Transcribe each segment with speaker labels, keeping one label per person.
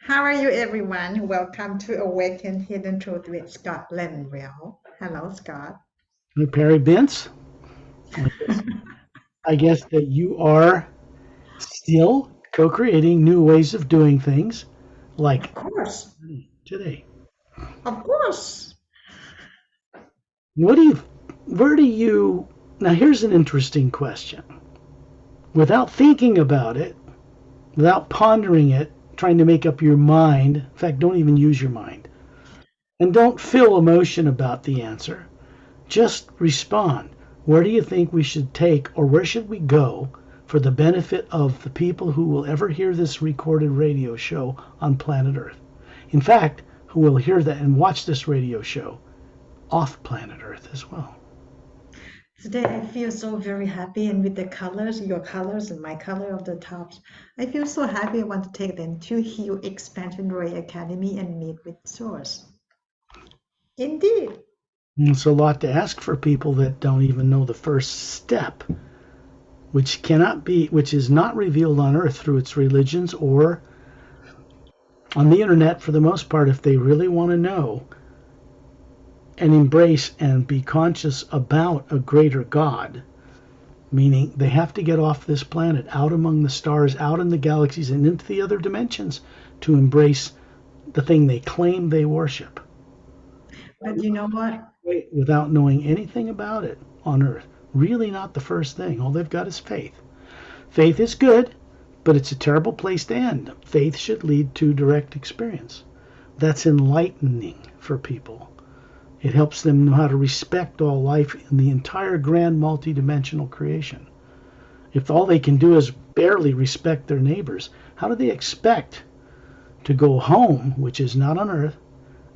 Speaker 1: How are you, everyone? Welcome to Awaken Hidden Truth with Scott Lenville. Hello, Scott.
Speaker 2: Hey, pbince. I guess, I guess that you are still co-creating new ways of doing things,
Speaker 1: Of
Speaker 2: like
Speaker 1: course,
Speaker 2: today.
Speaker 1: of course.
Speaker 2: What do you? Where do you? Now, here's an interesting question. Without thinking about it, without pondering it, trying to make up your mind. In fact, don't even use your mind, and don't feel emotion about the answer. Just respond. Where do you think we should take, or where should we go for the benefit of the people who will ever hear this recorded radio show on planet Earth? In fact, who will hear that and watch this radio show off planet Earth as well.
Speaker 1: Today I feel so very happy, and with the colors, your colors and my color of the tops, I feel so happy. I want to take them to Heal Expansion Ray Academy and meet with Source. Indeed.
Speaker 2: It's a lot to ask for people that don't even know the first step, which is not revealed on Earth through its religions or on the internet for the most part. If they really want to know and embrace and be conscious about a greater God, meaning they have to get off this planet, out among the stars, out in the galaxies, and into the other dimensions to embrace the thing they claim they worship.
Speaker 1: But you know what?
Speaker 2: Without knowing anything about it on Earth. Really not the first thing. All they've got is faith. Faith is good, but it's a terrible place to end. Faith should lead to direct experience. That's enlightening for people. It helps them know how to respect all life in the entire grand multidimensional creation. If all they can do is barely respect their neighbors, how do they expect to go home, which is not on Earth,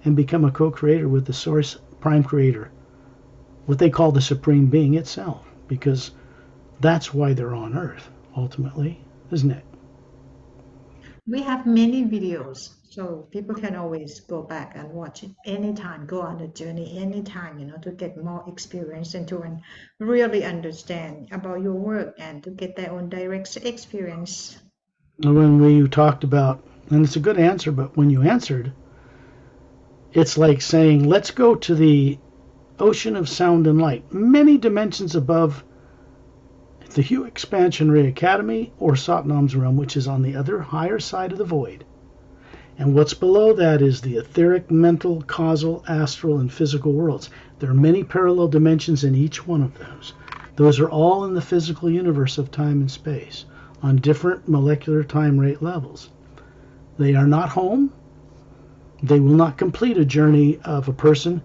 Speaker 2: and become a co-creator with the source prime creator, what they call the supreme being itself? Because that's why they're on Earth, ultimately, isn't it?
Speaker 1: We have many videos, so people can always go back and watch it anytime, go on a journey anytime, to get more experience and to really understand about your work and to get their own direct experience.
Speaker 2: When we talked about, and it's a good answer, but when you answered, it's like saying, let's go to the ocean of sound and light, many dimensions above the Hue Expansion Ray Academy or Satnam's realm, which is on the other higher side of the void. And what's below that is the etheric, mental, causal, astral, and physical worlds. There are many parallel dimensions in each one of those. Those are all in the physical universe of time and space on different molecular time rate levels. They are not home. They will not complete a journey of a person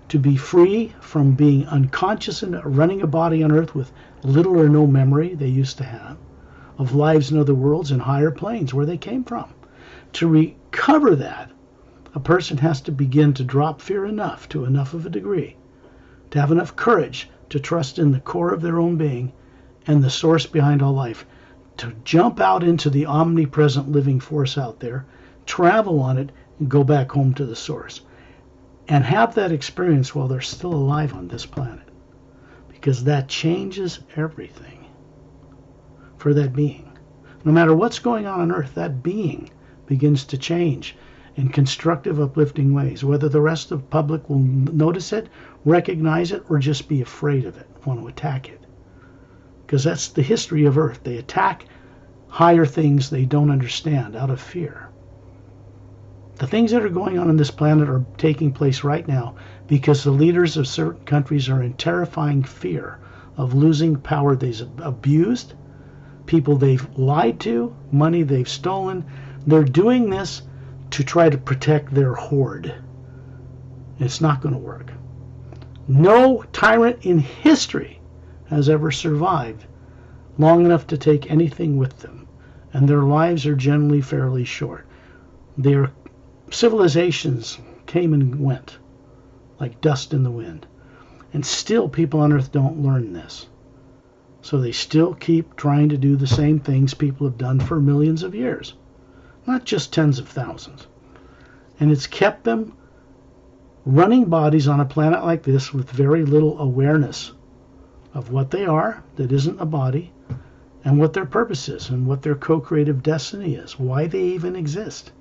Speaker 2: to be free from being unconscious and running a body on Earth with little or no memory they used to have of lives in other worlds and higher planes where they came from. To recover that, a person has to begin to drop fear enough to enough of a degree to have enough courage to trust in the core of their own being and the source behind all life, to jump out into the omnipresent living force out there, travel on it, and go back home to the source. And have that experience while they're still alive on this planet. Because that changes everything for that being. No matter what's going on Earth, that being begins to change in constructive, uplifting ways, whether the rest of the public will notice it, recognize it, or just be afraid of it, want to attack it. Because that's the history of Earth. They attack higher things they don't understand out of fear. The things that are going on this planet are taking place right now because the leaders of certain countries are in terrifying fear of losing power they've abused, people they've lied to, money they've stolen. They're doing this to try to protect their hoard. It's not going to work. No tyrant in history has ever survived long enough to take anything with them, and their lives are generally fairly short. Their civilizations came and went like dust in the wind, and still people on Earth don't learn this. So they still keep trying to do the same things people have done for millions of years, not just tens of thousands. And it's kept them running bodies on a planet like this with very little awareness of what they are, that isn't a body, and what their purpose is, and what their co-creative destiny is, why they even exist.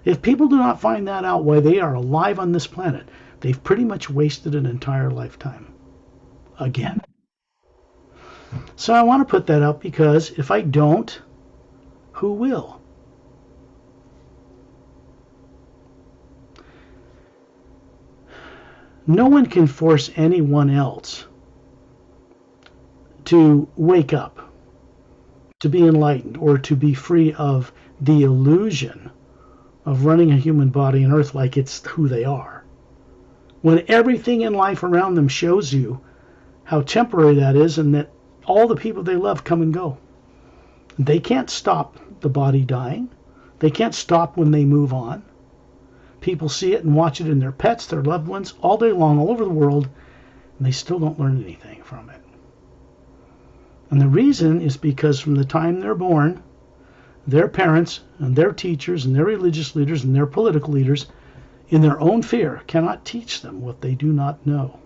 Speaker 2: If people do not find that out while they are alive on this planet, they've pretty much wasted an entire lifetime. Again. So I want to put that up because if I don't, who will? No one can force anyone else to wake up, to be enlightened, or to be free of the illusion of running a human body on Earth like it's who they are. When everything in life around them shows you how temporary that is and that all the people they love come and go. They can't stop the body dying. They can't stop when they move on. People see it and watch it in their pets, their loved ones, all day long, all over the world, and they still don't learn anything from it. And the reason is because from the time they're born, their parents and their teachers and their religious leaders and their political leaders, in their own fear, cannot teach them what they do not know.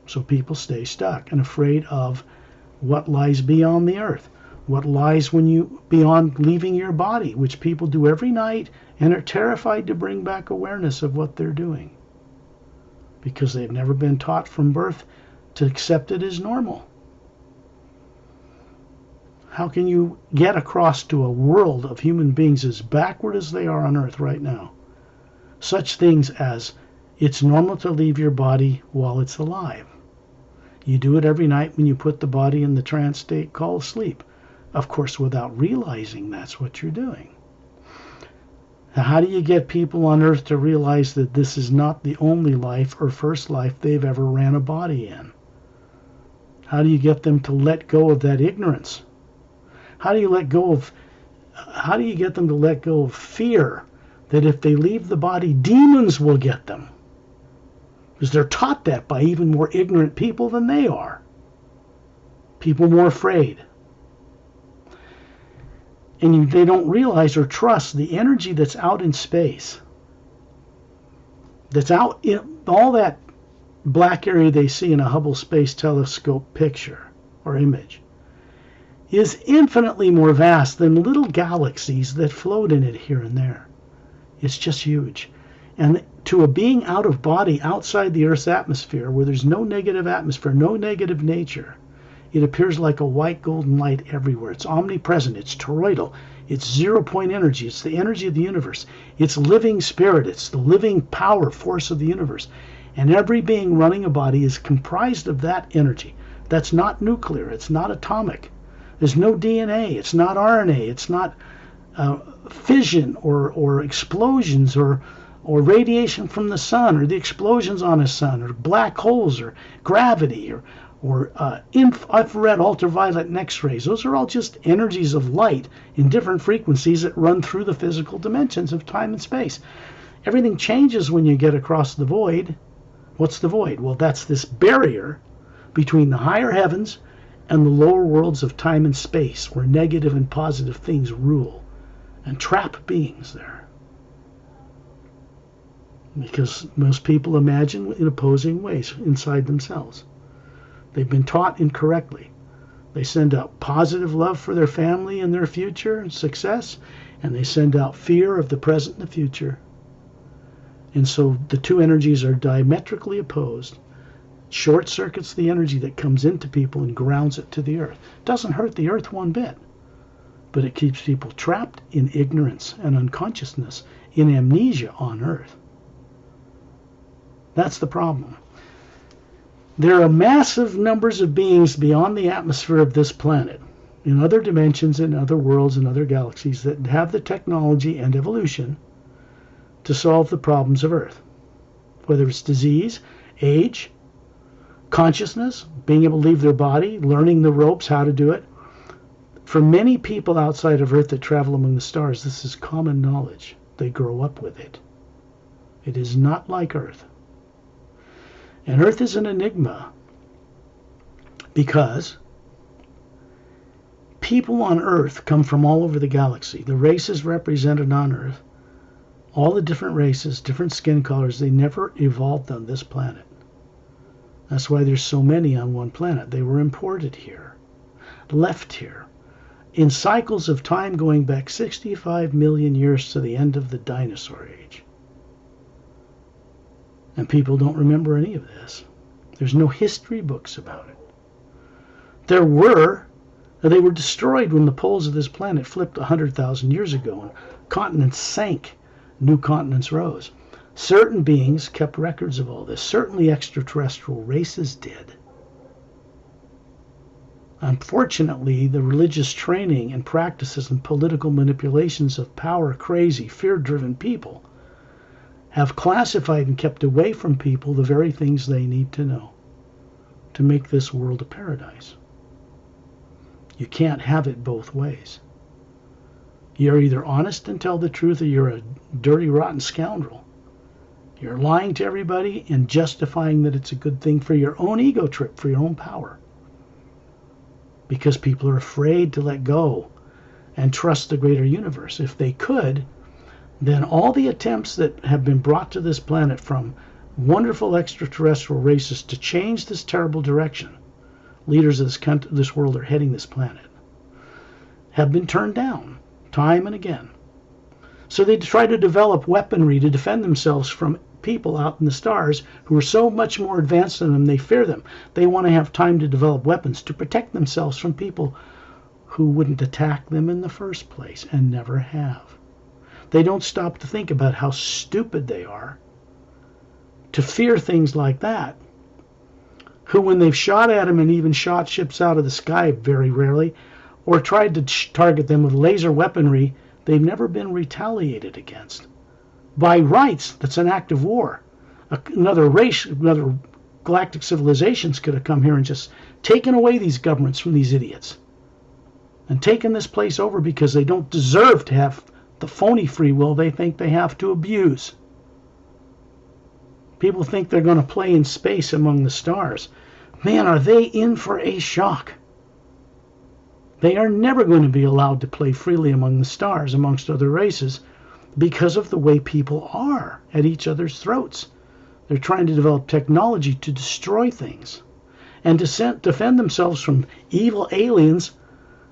Speaker 2: So people stay stuck and afraid of what lies beyond the earth, what lies when you beyond leaving your body, which people do every night and are terrified to bring back awareness of what they're doing because they've never been taught from birth to accept it as normal. How can you get across to a world of human beings as backward as they are on Earth right now? Such things as it's normal to leave your body while it's alive. You do it every night when you put the body in the trance state called sleep. Of course, without realizing that's what you're doing. Now, how do you get people on Earth to realize that this is not the only life or first life they've ever ran a body in? How do you get them to let go of that ignorance? How do you get them to let go of fear that if they leave the body, demons will get them? Because they're taught that by even more ignorant people than they are. People more afraid. And they don't realize or trust the energy that's out in space. That's out in all that black area they see in a Hubble Space Telescope picture or image is infinitely more vast than little galaxies that float in it here and there. It's just huge. And to a being out of body outside the Earth's atmosphere, where there's no negative atmosphere, no negative nature, it appears like a white golden light everywhere. It's omnipresent. It's toroidal. It's zero-point energy. It's the energy of the universe. It's living spirit. It's the living power force of the universe. And every being running a body is comprised of that energy. That's not nuclear. It's not atomic. There's no DNA. It's not RNA. It's not fission or explosions or radiation from the sun or the explosions on the sun or black holes or gravity or infrared ultraviolet and X-rays. Those are all just energies of light in different frequencies that run through the physical dimensions of time and space. Everything changes when you get across the void. What's the void? Well, that's this barrier between the higher heavens and the lower worlds of time and space, where negative and positive things rule and trap beings there. Because most people imagine in opposing ways inside themselves. They've been taught incorrectly. They send out positive love for their family and their future and success, and they send out fear of the present and the future. And so the two energies are diametrically opposed. Short circuits the energy that comes into people and grounds it to the earth. It doesn't hurt the earth one bit, but it keeps people trapped in ignorance and unconsciousness, in amnesia on earth. That's the problem. There are massive numbers of beings beyond the atmosphere of this planet, in other dimensions, in other worlds, in other galaxies, that have the technology and evolution to solve the problems of Earth. Whether it's disease, age, consciousness, being able to leave their body, learning the ropes, how to do it. For many people outside of Earth that travel among the stars, this is common knowledge. They grow up with it. It is not like Earth. And Earth is an enigma because people on Earth come from all over the galaxy. The races represented on Earth, all the different races, different skin colors, they never evolved on this planet. That's why there's so many on one planet. They were imported here, left here, in cycles of time going back 65 million years to the end of the dinosaur age. And people don't remember any of this. There's no history books about it. They were destroyed when the poles of this planet flipped 100,000 years ago and continents sank, new continents rose. Certain beings kept records of all this. Certainly extraterrestrial races did. Unfortunately, the religious training and practices and political manipulations of power-crazy, fear-driven people have classified and kept away from people the very things they need to know to make this world a paradise. You can't have it both ways. You're either honest and tell the truth, or you're a dirty, rotten scoundrel. You're lying to everybody and justifying that it's a good thing for your own ego trip, for your own power. Because people are afraid to let go and trust the greater universe. If they could, then all the attempts that have been brought to this planet from wonderful extraterrestrial races to change this terrible direction, leaders of this world are heading this planet, have been turned down time and again. So they try to develop weaponry to defend themselves from people out in the stars who are so much more advanced than them, they fear them. They want to have time to develop weapons to protect themselves from people who wouldn't attack them in the first place and never have. They don't stop to think about how stupid they are to fear things like that, who when they've shot at them and even shot ships out of the sky very rarely, or tried to target them with laser weaponry, they've never been retaliated against. By rights, that's an act of war. Another race, another galactic civilizations could have come here and just taken away these governments from these idiots and taken this place over because they don't deserve to have the phony free will they think they have to abuse. People think they're going to play in space among the stars. Man, are they in for a shock. They are never going to be allowed to play freely among the stars, amongst other races, because of the way people are at each other's throats. They're trying to develop technology to destroy things and to defend themselves from evil aliens.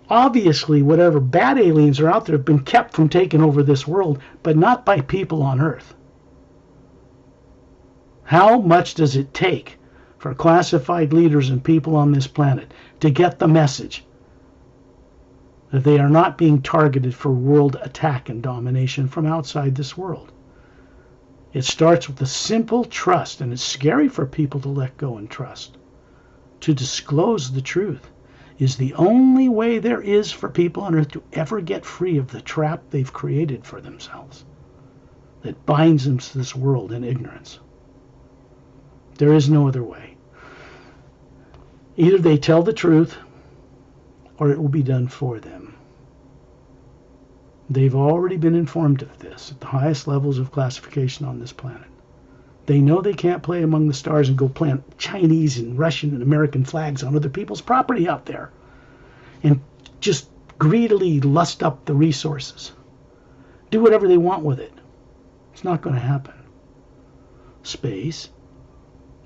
Speaker 2: Obviously, whatever bad aliens are out there have been kept from taking over this world, but not by people on Earth. How much does it take for classified leaders and people on this planet to get the message that they are not being targeted for world attack and domination from outside this world? It starts with a simple trust, and it's scary for people to let go and trust. To disclose the truth is the only way there is for people on Earth to ever get free of the trap they've created for themselves that binds them to this world in ignorance. There is no other way. Either they tell the truth or it will be done for them. They've already been informed of this at the highest levels of classification on this planet. They know they can't play among the stars and go plant Chinese and Russian and American flags on other people's property out there and just greedily lust up the resources. Do whatever they want with it. It's not going to happen. Space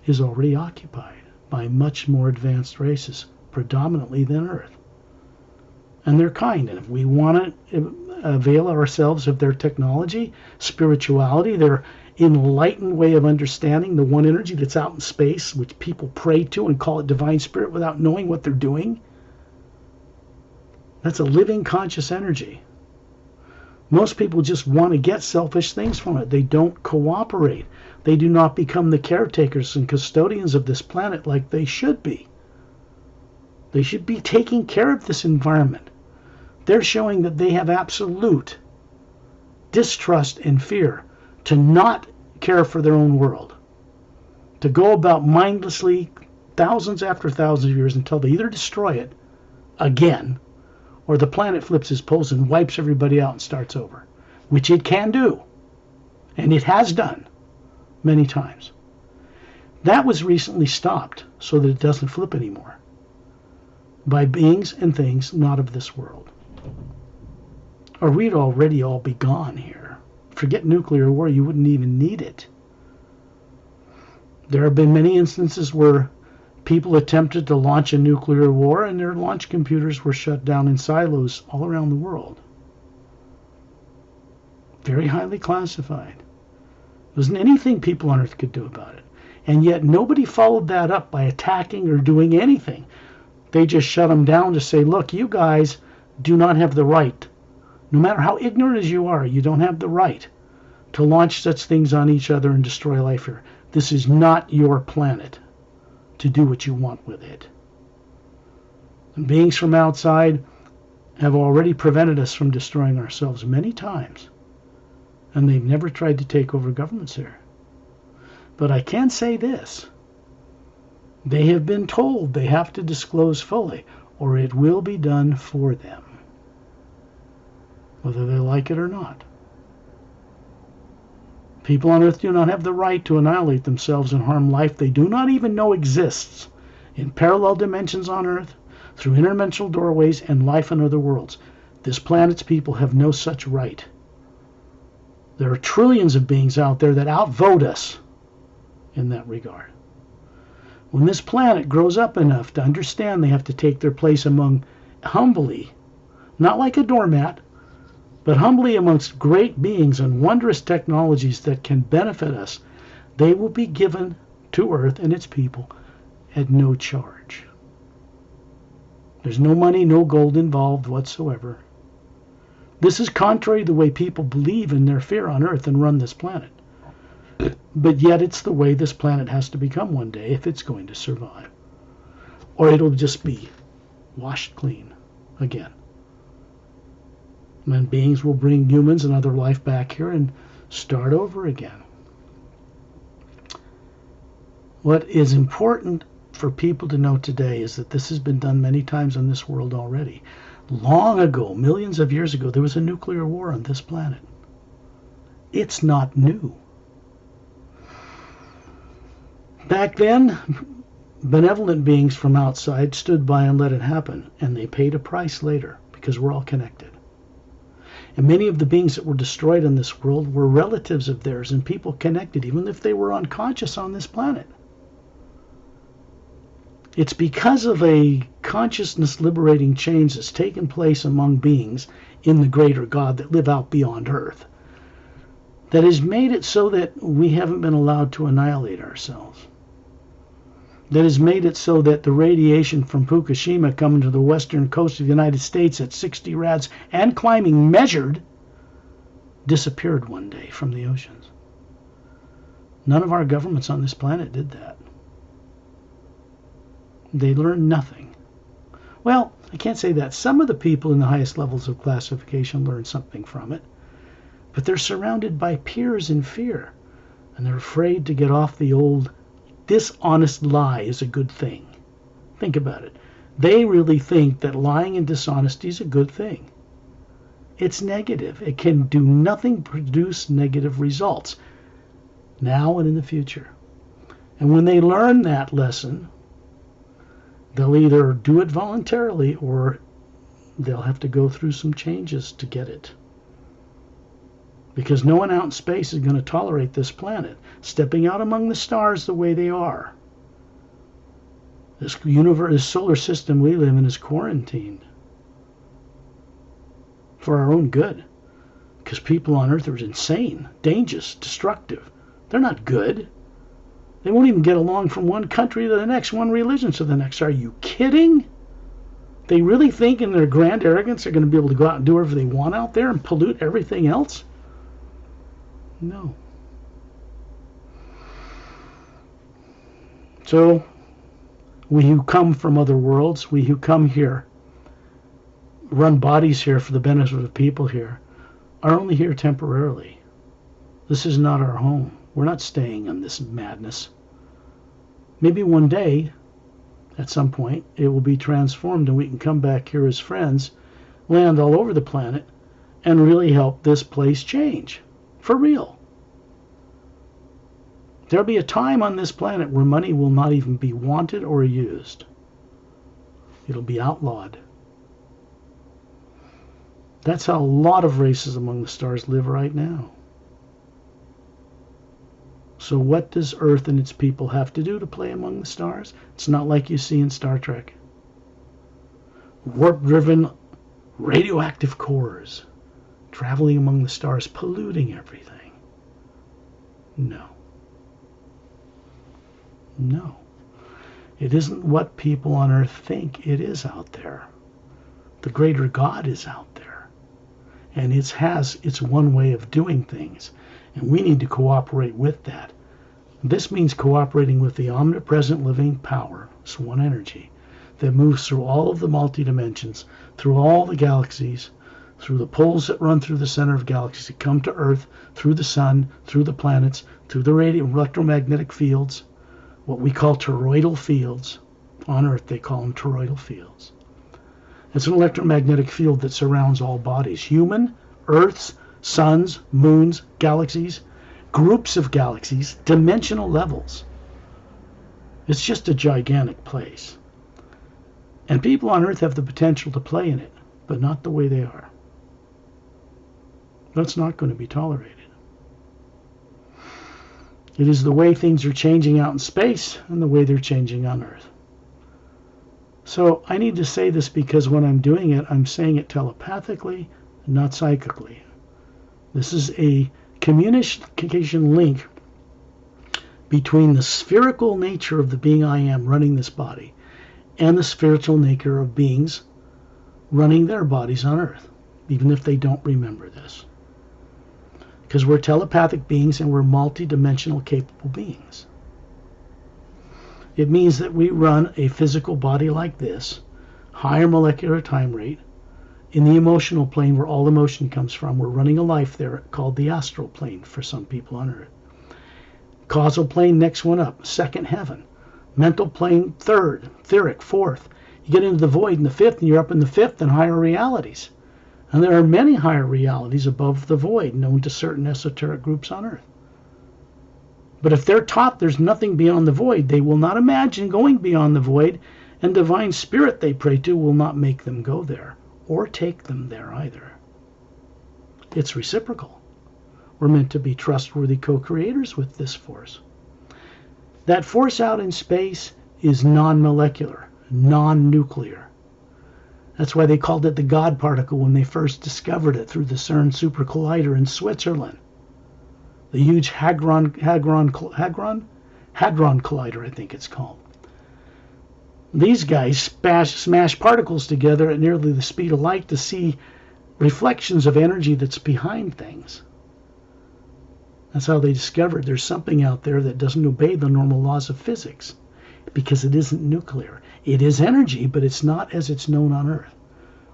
Speaker 2: is already occupied by much more advanced races, predominantly than Earth. And they're kind. And if we want to avail ourselves of their technology, spirituality, their enlightened way of understanding the one energy that's out in space, which people pray to and call it divine spirit without knowing what they're doing, that's a living conscious energy. Most people just want to get selfish things from it. They don't cooperate. They do not become the caretakers and custodians of this planet like they should be. They should be taking care of this environment. They're showing that they have absolute distrust and fear to not care for their own world, to go about mindlessly thousands after thousands of years until they either destroy it again or the planet flips its poles and wipes everybody out and starts over, which it can do, and it has done many times. That was recently stopped so that it doesn't flip anymore by beings and things not of this world. Or we'd already all be gone here. Forget nuclear war, you wouldn't even need it. There have been many instances where People attempted to launch a nuclear war, and their launch computers were shut down in silos all around the world. Very highly classified. There wasn't anything people on Earth could do about it. And yet nobody followed that up by attacking or doing anything. They just shut them down to say, look, you guys do not have the right. No matter how ignorant as you are, you don't have the right to launch such things on each other and destroy life here. This is not your planet to do what you want with it. And beings from outside have already prevented us from destroying ourselves many times. And they've never tried to take over governments here. But I can say this. They have been told they have to disclose fully, or it will be done for them, whether they like it or not. People on Earth do not have the right to annihilate themselves and harm life they do not even know exists in parallel dimensions on Earth, through interdimensional doorways, and life in other worlds. This planet's people have no such right. There are trillions of beings out there that outvote us in that regard. When this planet grows up enough to understand they have to take their place among, humbly, not like a doormat, but humbly amongst great beings and wondrous technologies that can benefit us, they will be given to Earth and its people at no charge. There's no money, no gold involved whatsoever. This is contrary to the way people believe in their fear on Earth and run this planet. But yet it's the way this planet has to become one day if it's going to survive. Or it'll just be washed clean again. And beings will bring humans and other life back here and start over again. What is important for people to know today is that this has been done many times on this world already. Long ago, millions of years ago, there was a nuclear war on this planet. It's not new. Back then, benevolent beings from outside stood by and let it happen, and they paid a price later because we're all connected. And many of the beings that were destroyed in this world were relatives of theirs and people connected, even if they were unconscious on this planet. It's because of a consciousness liberating change that's taken place among beings in the greater God that live out beyond Earth that has made it so that we haven't been allowed to annihilate ourselves. That has made it so that the radiation from Fukushima coming to the western coast of the United States at 60 rads and climbing measured disappeared one day from the oceans. None of our governments on this planet did that. They learned nothing. Well, I can't say that. Some of the people in the highest levels of classification learned something from it, but they're surrounded by peers in fear, and they're afraid to get off the old dishonest lie is a good thing. Think about it. They really think that lying and dishonesty is a good thing. It's negative. It can do nothing but produce negative results now and in the future. And when they learn that lesson, they'll either do it voluntarily or they'll have to go through some changes to get it. Because no one out in space is going to tolerate this planet stepping out among the stars the way they are. This universe, this solar system we live in is quarantined for our own good. Because people on Earth are insane, dangerous, destructive. They're not good. They won't even get along from one country to the next, one religion to the next. Are you kidding? They really think in their grand arrogance they're going to be able to go out and do whatever they want out there and pollute everything else? No. So, we who come from other worlds, we who come here, run bodies here for the benefit of people here, are only here temporarily. This is not our home. We're not staying in this madness. Maybe one day, at some point, it will be transformed and we can come back here as friends, land all over the planet, and really help this place change. For real. There'll be a time on this planet where money will not even be wanted or used. It'll be outlawed. That's how a lot of races among the stars live right now. So what does Earth and its people have to do to play among the stars? It's not like you see in Star Trek. Warp-driven radioactive cores traveling among the stars, polluting everything. No. No. It isn't what people on Earth think it is out there. The greater God is out there. And it has its one way of doing things. And we need to cooperate with that. This means cooperating with the omnipresent living power, it's one energy, that moves through all of the multi-dimensions, through all the galaxies, through the poles that run through the center of galaxies that come to Earth, through the sun, through the planets, through the electromagnetic fields, what we call toroidal fields. On Earth they call them toroidal fields. It's an electromagnetic field that surrounds all bodies, human, Earths, suns, moons, galaxies, groups of galaxies, dimensional levels. It's just a gigantic place. And people on Earth have the potential to play in it, but not the way they are. That's not going to be tolerated. It is the way things are changing out in space and the way they're changing on Earth. So I need to say this because when I'm doing it, I'm saying it telepathically, not psychically. This is a communication link between the spherical nature of the being I am running this body and the spiritual nature of beings running their bodies on Earth, even if they don't remember this. Because we're telepathic beings and we're multi-dimensional capable beings. It means that we run a physical body like this, higher molecular time rate, in the emotional plane where all emotion comes from. We're running a life there called the astral plane for some people on Earth. Causal plane, next one up, second heaven. Mental plane, third. Etheric, fourth. You get into the void in the fifth, and you're up in the fifth and higher realities. And there are many higher realities above the void known to certain esoteric groups on Earth. But if they're taught there's nothing beyond the void, they will not imagine going beyond the void, and divine spirit they pray to will not make them go there or take them there either. It's reciprocal. We're meant to be trustworthy co-creators with this force. That force out in space is non-molecular, non-nuclear. That's why they called it the God particle when they first discovered it through the CERN super collider in Switzerland. The huge Hadron Collider, I think it's called. These guys smash particles together at nearly the speed of light to see reflections of energy that's behind things. That's how they discovered there's something out there that doesn't obey the normal laws of physics, because it isn't nuclear. It is energy, but it's not as it's known on Earth.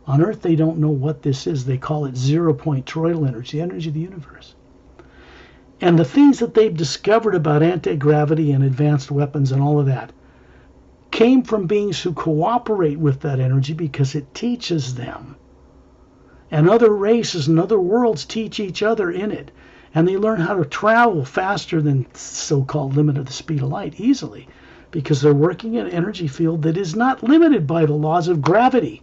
Speaker 2: On Earth, they don't know what this is. They call it zero-point toroidal energy, the energy of the universe. And the things that they've discovered about anti-gravity and advanced weapons and all of that came from beings who cooperate with that energy because it teaches them. And other races and other worlds teach each other in it. And they learn how to travel faster than so-called limit of the speed of light easily, because they're working in an energy field that is not limited by the laws of gravity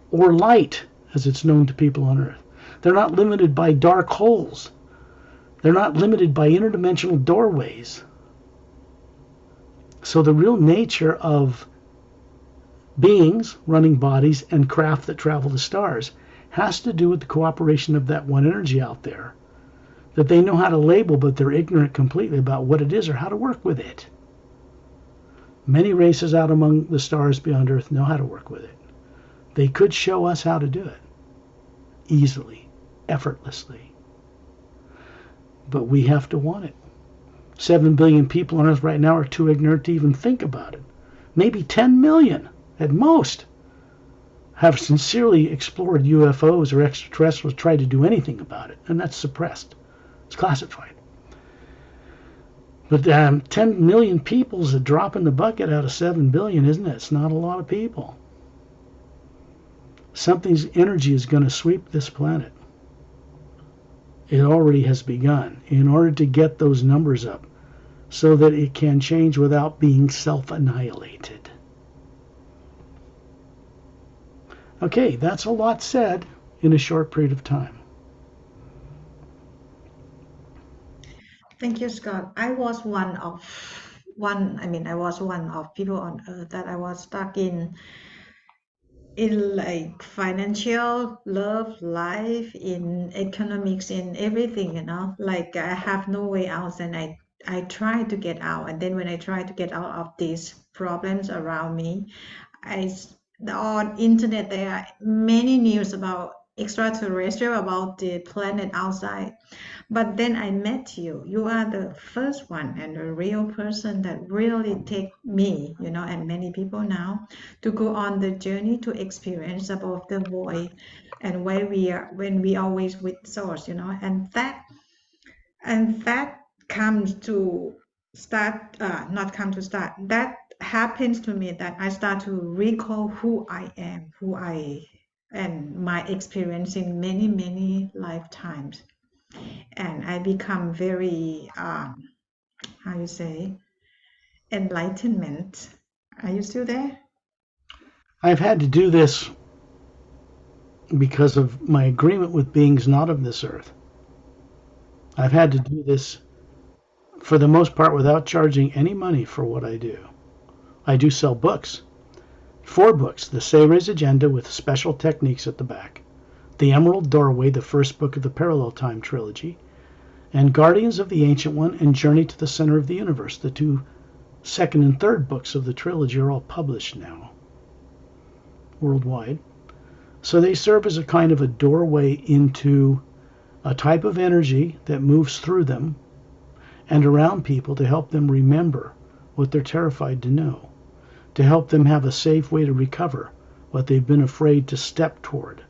Speaker 2: or light, as it's known to people on Earth. They're not limited by dark holes. They're not limited by interdimensional doorways. So the real nature of beings running bodies and craft that travel the stars has to do with the cooperation of that one energy out there that they know how to label, but they're ignorant completely about what it is or how to work with it. Many races out among the stars beyond Earth know how to work with it. They could show us how to do it easily, effortlessly. But we have to want it. 7 billion people on Earth right now are too ignorant to even think about it. Maybe 10 million at most have sincerely explored UFOs or extraterrestrials, tried to do anything about it, and that's suppressed. It's classified. But 10 million people is a drop in the bucket out of 7 billion, isn't it? It's not a lot of people. Something's energy is going to sweep this planet. It already has begun in order to get those numbers up so that it can change without being self-annihilated. Okay, that's a lot said in a short period of time.
Speaker 1: Thank you, Scott. I was I was one of people on earth that I was stuck in like financial, love, life, in economics, in everything, like I have no way out, and I try to get out. And then when I try to get out of these problems around me, on internet there are many news about extraterrestrial, about the planet outside. But then I met you. You are the first one and a real person that really take me, and many people now to go on the journey to experience above the void, and where we are when we always with source, and that comes to start, not come to start. That happens to me that I start to recall who I am, and my experience in many, many lifetimes, and I become very, how you say, enlightenment. Are you still there?
Speaker 2: I've had to do this because of my agreement with beings not of this earth. I've had to do this for the most part without charging any money for what I do. I do sell books. 4 books: The Sayre's Agenda with special techniques at the back, The Emerald Doorway, the first book of the Parallel Time trilogy, and Guardians of the Ancient One and Journey to the Center of the Universe. The 2 second and third books of the trilogy are all published now worldwide. So they serve as a kind of a doorway into a type of energy that moves through them and around people to help them remember what they're terrified to know, to help them have a safe way to recover what they've been afraid to step toward.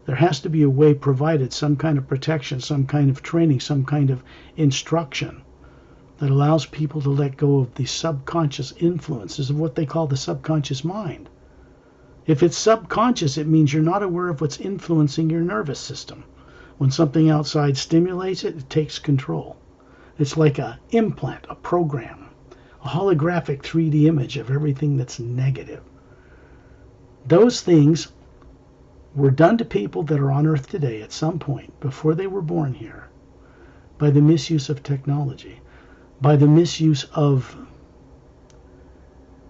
Speaker 2: There has to be a way provided, some kind of protection, some kind of training, some kind of instruction that allows people to let go of the subconscious influences of what they call the subconscious mind. If it's subconscious, it means you're not aware of what's influencing your nervous system. When something outside stimulates it, it takes control. It's like an implant, a program, a holographic 3D image of everything that's negative. Those things were done to people that are on Earth today at some point before they were born here by the misuse of technology, by the misuse of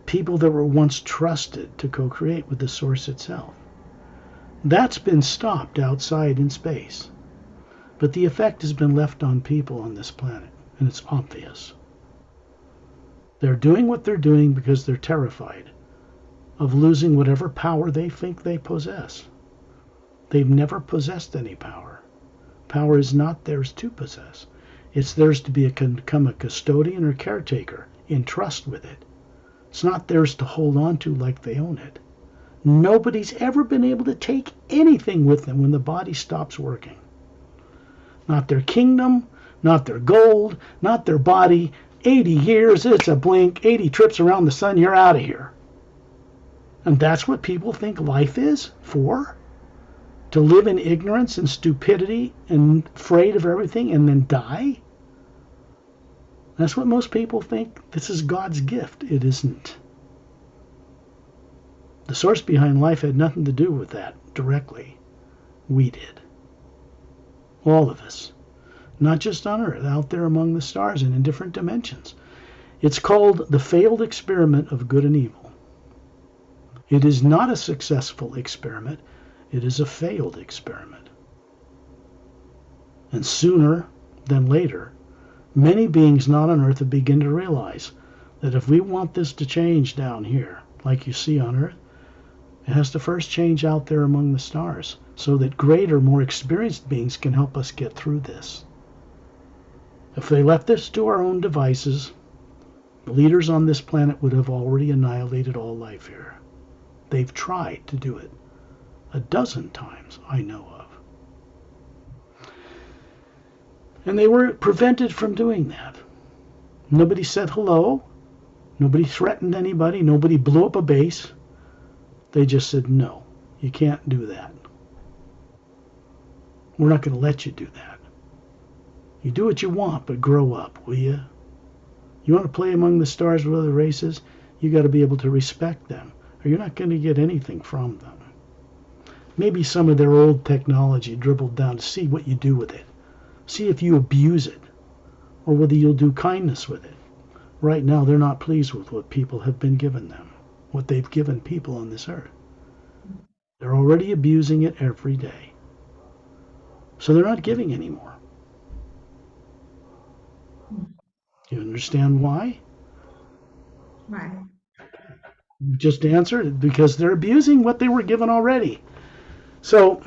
Speaker 2: people that were once trusted to co-create with the source itself. That's been stopped outside in space. But the effect has been left on people on this planet, and it's obvious. They're doing what they're doing because they're terrified of losing whatever power they think they possess. They've never possessed any power. Power is not theirs to possess. It's theirs to become a custodian or caretaker in trust with it. It's not theirs to hold on to like they own it. Nobody's ever been able to take anything with them when the body stops working. Not their kingdom, not their gold, not their body. 80 years, it's a blink. 80 trips around the sun, you're out of here. And that's what people think life is for? To live in ignorance and stupidity and afraid of everything and then die? That's what most people think. This is God's gift. It isn't. The source behind life had nothing to do with that directly. We did. All of us. Not just on Earth, out there among the stars and in different dimensions. It's called the failed experiment of good and evil. It is not a successful experiment. It is a failed experiment. And sooner than later, many beings not on Earth have begun to realize that if we want this to change down here, like you see on Earth, it has to first change out there among the stars so that greater, more experienced beings can help us get through this. If they left us to our own devices, the leaders on this planet would have already annihilated all life here. They've tried to do it 12 times, I know of. And they were prevented from doing that. Nobody said hello. Nobody threatened anybody. Nobody blew up a base. They just said, no, you can't do that. We're not going to let you do that. You do what you want, but grow up, will you? You want to play among the stars with other races? You got to be able to respect them, or you're not going to get anything from them. Maybe some of their old technology dribbled down to see what you do with it. See if you abuse it. or whether you'll do kindness with it. Right now, they're not pleased with what people have been given them, what they've given people on this earth. They're already abusing it every day. So they're not giving anymore. Do you understand why?
Speaker 1: Right.
Speaker 2: You just answered it, because they're abusing what they were given already. So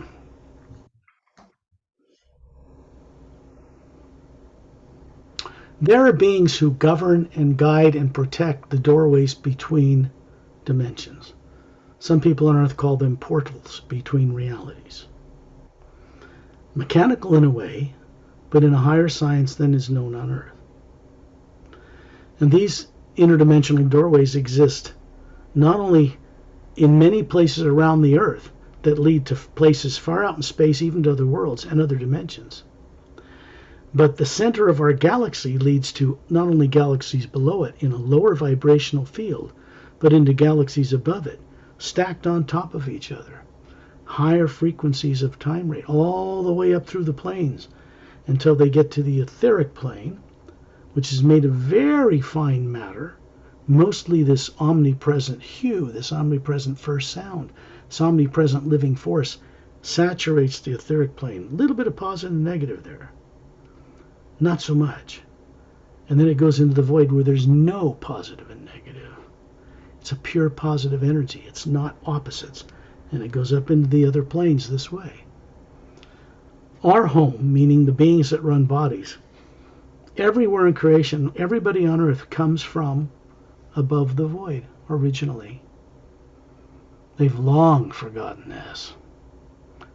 Speaker 2: there are beings who govern and guide and protect the doorways between dimensions. Some people on Earth call them portals between realities. Mechanical in a way, but in a higher science than is known on Earth. And these interdimensional doorways exist not only in many places around the Earth that lead to places far out in space, even to other worlds and other dimensions, but the center of our galaxy leads to not only galaxies below it in a lower vibrational field, but into galaxies above it, stacked on top of each other. Higher frequencies of time rate, all the way up through the planes, until they get to the etheric plane, which is made of very fine matter, mostly this omnipresent hue, this omnipresent first sound, this omnipresent living force saturates the etheric plane. A little bit of positive and negative there. Not so much. And then it goes into the void where there's no positive and negative. It's a pure positive energy. It's not opposites. And it goes up into the other planes this way. Our home, meaning the beings that run bodies, everywhere in creation, everybody on Earth comes from above the void originally. They've long forgotten this.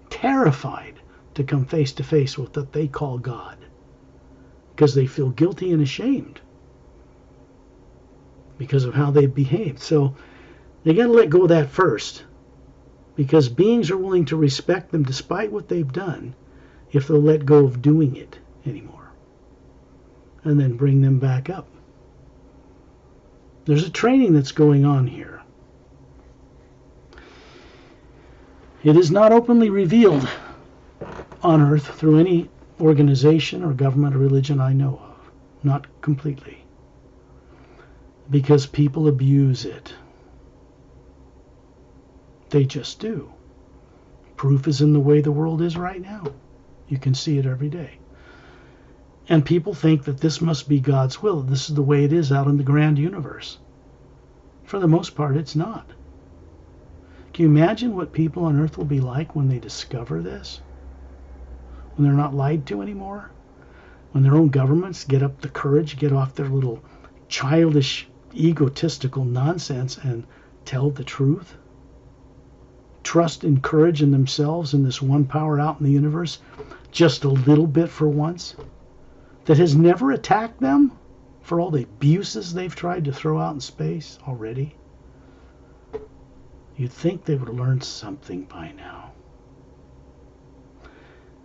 Speaker 2: Terrified to come face to face with what they call God, because they feel guilty and ashamed because of how they've behaved. So they got to let go of that first, because beings are willing to respect them despite what they've done if they'll let go of doing it anymore, and then bring them back up. There's a training that's going on here. It is not openly revealed on Earth through any organization or government or religion I know of. Not completely. Because people abuse it. They just do. Proof is in the way the world is right now. You can see it every day. And people think that this must be God's will. This is the way it is out in the grand universe. For the most part, it's not. Can you imagine what people on Earth will be like when they discover this? When they're not lied to anymore? When their own governments get up the courage, get off their little childish, egotistical nonsense and tell the truth? Trust and courage in themselves and this one power out in the universe just a little bit for once, that has never attacked them for all the abuses they've tried to throw out in space already. You'd think they would have learned something by now.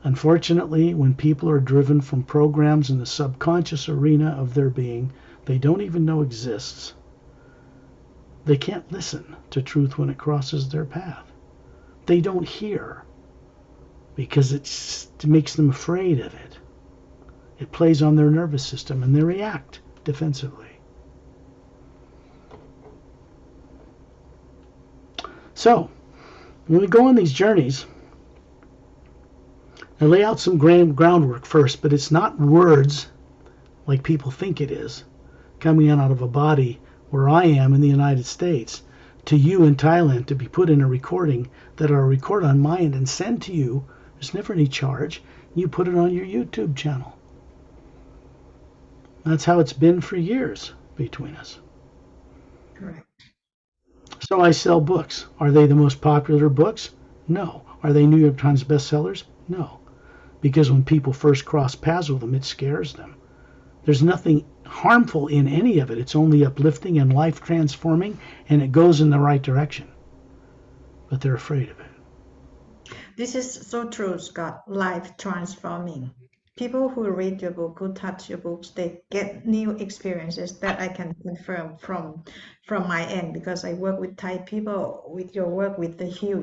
Speaker 2: Unfortunately, when people are driven from programs in the subconscious arena of their being they don't even know exists, they can't listen to truth when it crosses their path. They don't hear because it makes them afraid of it. It plays on their nervous system and they react defensively. So, when we go on these journeys, I lay out some groundwork first, but it's not words like people think it is, coming in out of a body where I am in the United States to you in Thailand to be put in a recording that I'll record on my end and send to you. There's never any charge. You put it on your YouTube channel. That's how it's been for years between us.
Speaker 1: Correct.
Speaker 2: So I sell books. Are they the most popular books? No. Are they New York Times bestsellers? No. Because when people first cross paths with them, it scares them. There's nothing harmful in any of it. It's only uplifting and life transforming, and it goes in the right direction. But they're afraid of it.
Speaker 1: This is so true, Scott. Life transforming. People who read your book, who touch your books, they get new experiences that I can confirm from my end because I work with Thai people with your work with the heal,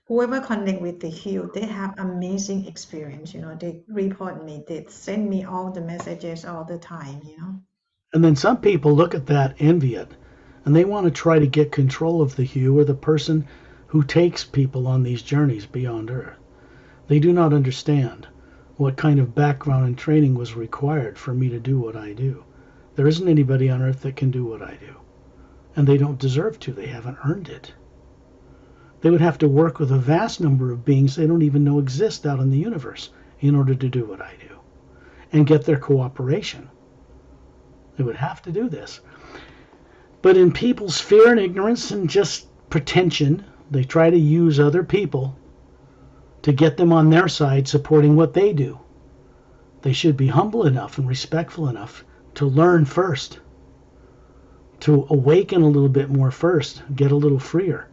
Speaker 1: Whoever connect with the heal, they have amazing experience, They report me, they send me all the messages all the time.
Speaker 2: And then some people look at that, envy it, and they want to try to get control of the hue or the person who takes people on these journeys beyond Earth. They do not understand what kind of background and training was required for me to do what I do. There isn't anybody on Earth that can do what I do. And they don't deserve to. They haven't earned it. They would have to work with a vast number of beings they don't even know exist out in the universe in order to do what I do and get their cooperation. They would have to do this. But in people's fear and ignorance and just pretension, they try to use other people to get them on their side supporting what they do. They should be humble enough and respectful enough to learn first, to awaken a little bit more first, get a little freer,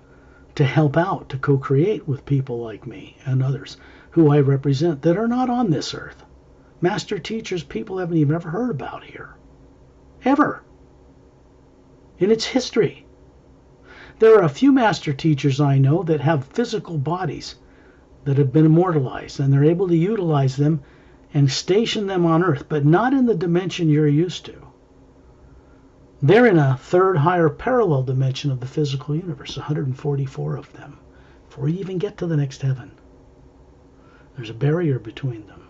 Speaker 2: to help out, to co-create with people like me and others who I represent that are not on this earth. Master teachers people haven't even ever heard about here. Ever. In its history. There are a few master teachers I know that have physical bodies that have been immortalized, and they're able to utilize them and station them on Earth, but not in the dimension you're used to. They're in a third higher parallel dimension of the physical universe, 144 of them, before you even get to the next heaven. There's a barrier between them.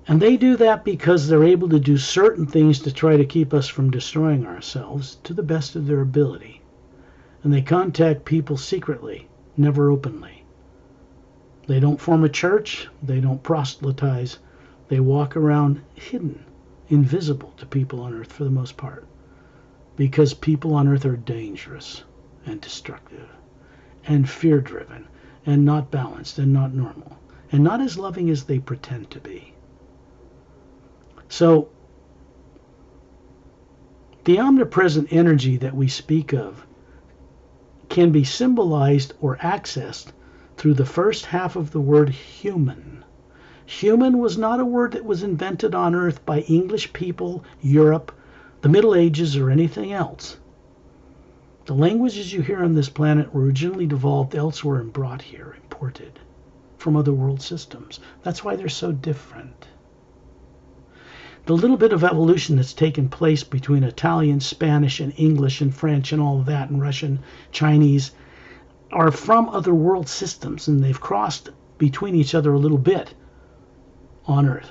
Speaker 2: And they do that because they're able to do certain things to try to keep us from destroying ourselves to the best of their ability. And they contact people secretly, never openly. They don't form a church. They don't proselytize. They walk around hidden, invisible to people on Earth for the most part. Because people on Earth are dangerous and destructive and fear-driven and not balanced and not normal and not as loving as they pretend to be. So, the omnipresent energy that we speak of can be symbolized or accessed through the first half of the word human. Human was not a word that was invented on Earth by English people, Europe, the Middle Ages, or anything else. The languages you hear on this planet were originally devolved elsewhere and brought here, imported from other world systems. That's why they're so different. The little bit of evolution that's taken place between Italian, Spanish, and English, and French, and all of that, and Russian, Chinese, are from other world systems, and they've crossed between each other a little bit on Earth.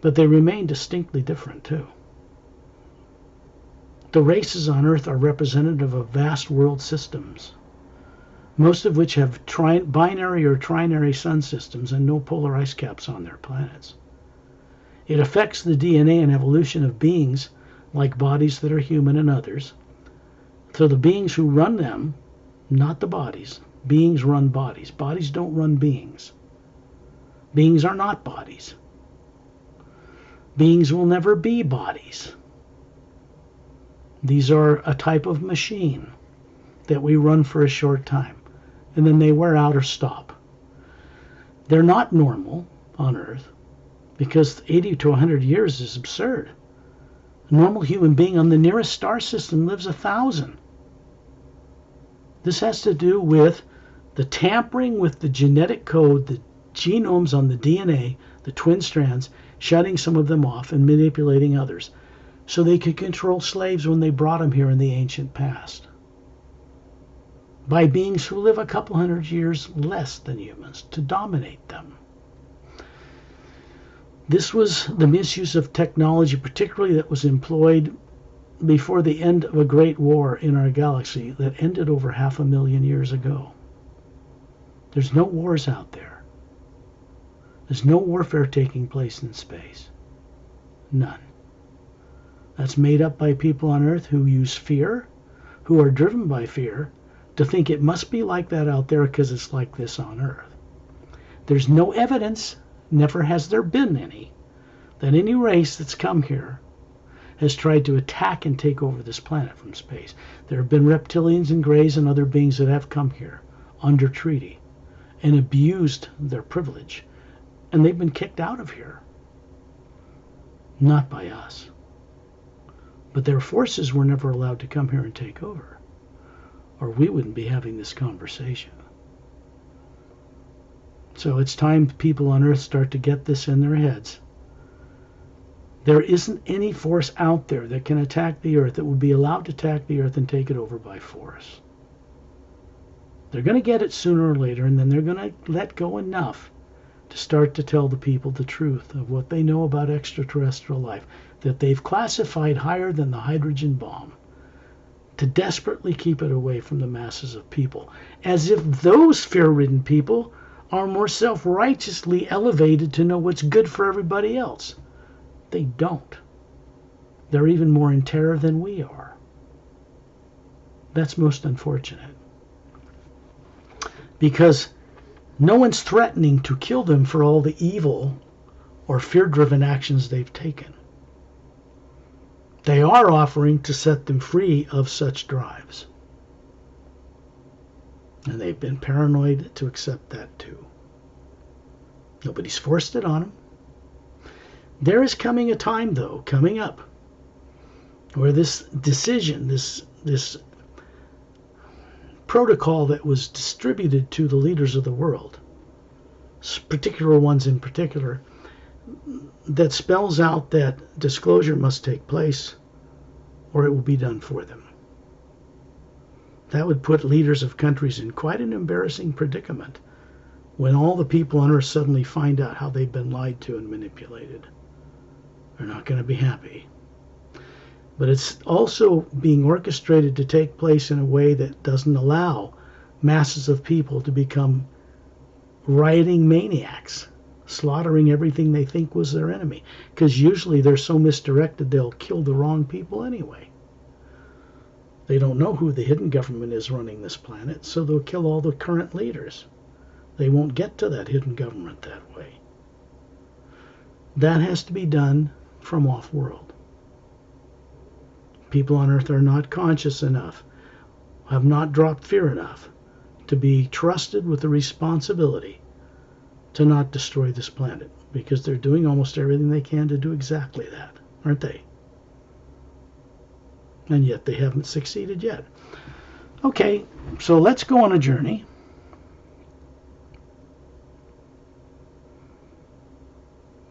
Speaker 2: But they remain distinctly different, too. The races on Earth are representative of vast world systems, most of which have binary or trinary sun systems and no polar ice caps on their planets. It affects the DNA and evolution of beings like bodies that are human and others. So the beings who run them, not the bodies. Beings run bodies. Bodies don't run beings. Beings are not bodies. Beings will never be bodies. These are a type of machine that we run for a short time, and then they wear out or stop. They're not normal on Earth, because 80 to 100 years is absurd. A normal human being on the nearest star system lives 1,000. This has to do with the tampering with the genetic code, the genomes on the DNA, the twin strands, shutting some of them off and manipulating others, so they could control slaves when they brought them here in the ancient past. By beings who live a couple hundred years less than humans, to dominate them. This was the misuse of technology, particularly that was employed before the end of a great war in our galaxy that ended over 500,000 years ago. There's no wars out there. There's no warfare taking place in space. None. That's made up by people on Earth who use fear, who are driven by fear, to think it must be like that out there because it's like this on Earth. There's no evidence, never has there been any, that any race that's come here has tried to attack and take over this planet from space. There have been reptilians and greys and other beings that have come here under treaty and abused their privilege And they've been kicked out of here. Not by us. But their forces were never allowed to come here and take over, or we wouldn't be having this conversation. So it's time people on Earth start to get this in their heads. There isn't any force out there that can attack the Earth that would be allowed to attack the Earth and take it over by force. They're going to get it sooner or later, and then they're going to let go enough to start to tell the people the truth of what they know about extraterrestrial life, that they've classified higher than the hydrogen bomb, to desperately keep it away from the masses of people, as if those fear-ridden people are more self-righteously elevated to know what's good for everybody else. They don't. They're even more in terror than we are. That's most unfortunate. Because no one's threatening to kill them for all the evil or fear-driven actions they've taken. They are offering to set them free of such drives. And they've been paranoid to accept that too. Nobody's forced it on them. There is coming a time, though, coming up, where this decision, this protocol that was distributed to the leaders of the world, particular ones in particular, that spells out that disclosure must take place or it will be done for them. That would put leaders of countries in quite an embarrassing predicament when all the people on Earth suddenly find out how they've been lied to and manipulated. They're not going to be happy. But it's also being orchestrated to take place in a way that doesn't allow masses of people to become rioting maniacs, slaughtering everything they think was their enemy. Because usually they're so misdirected they'll kill the wrong people anyway. They don't know who the hidden government is running this planet, so they'll kill all the current leaders. They won't get to that hidden government that way. That has to be done from off-world. People on Earth are not conscious enough, have not dropped fear enough to be trusted with the responsibility to not destroy this planet, because they're doing almost everything they can to do exactly that, aren't they? And yet they haven't succeeded yet. Okay, so let's go on a journey.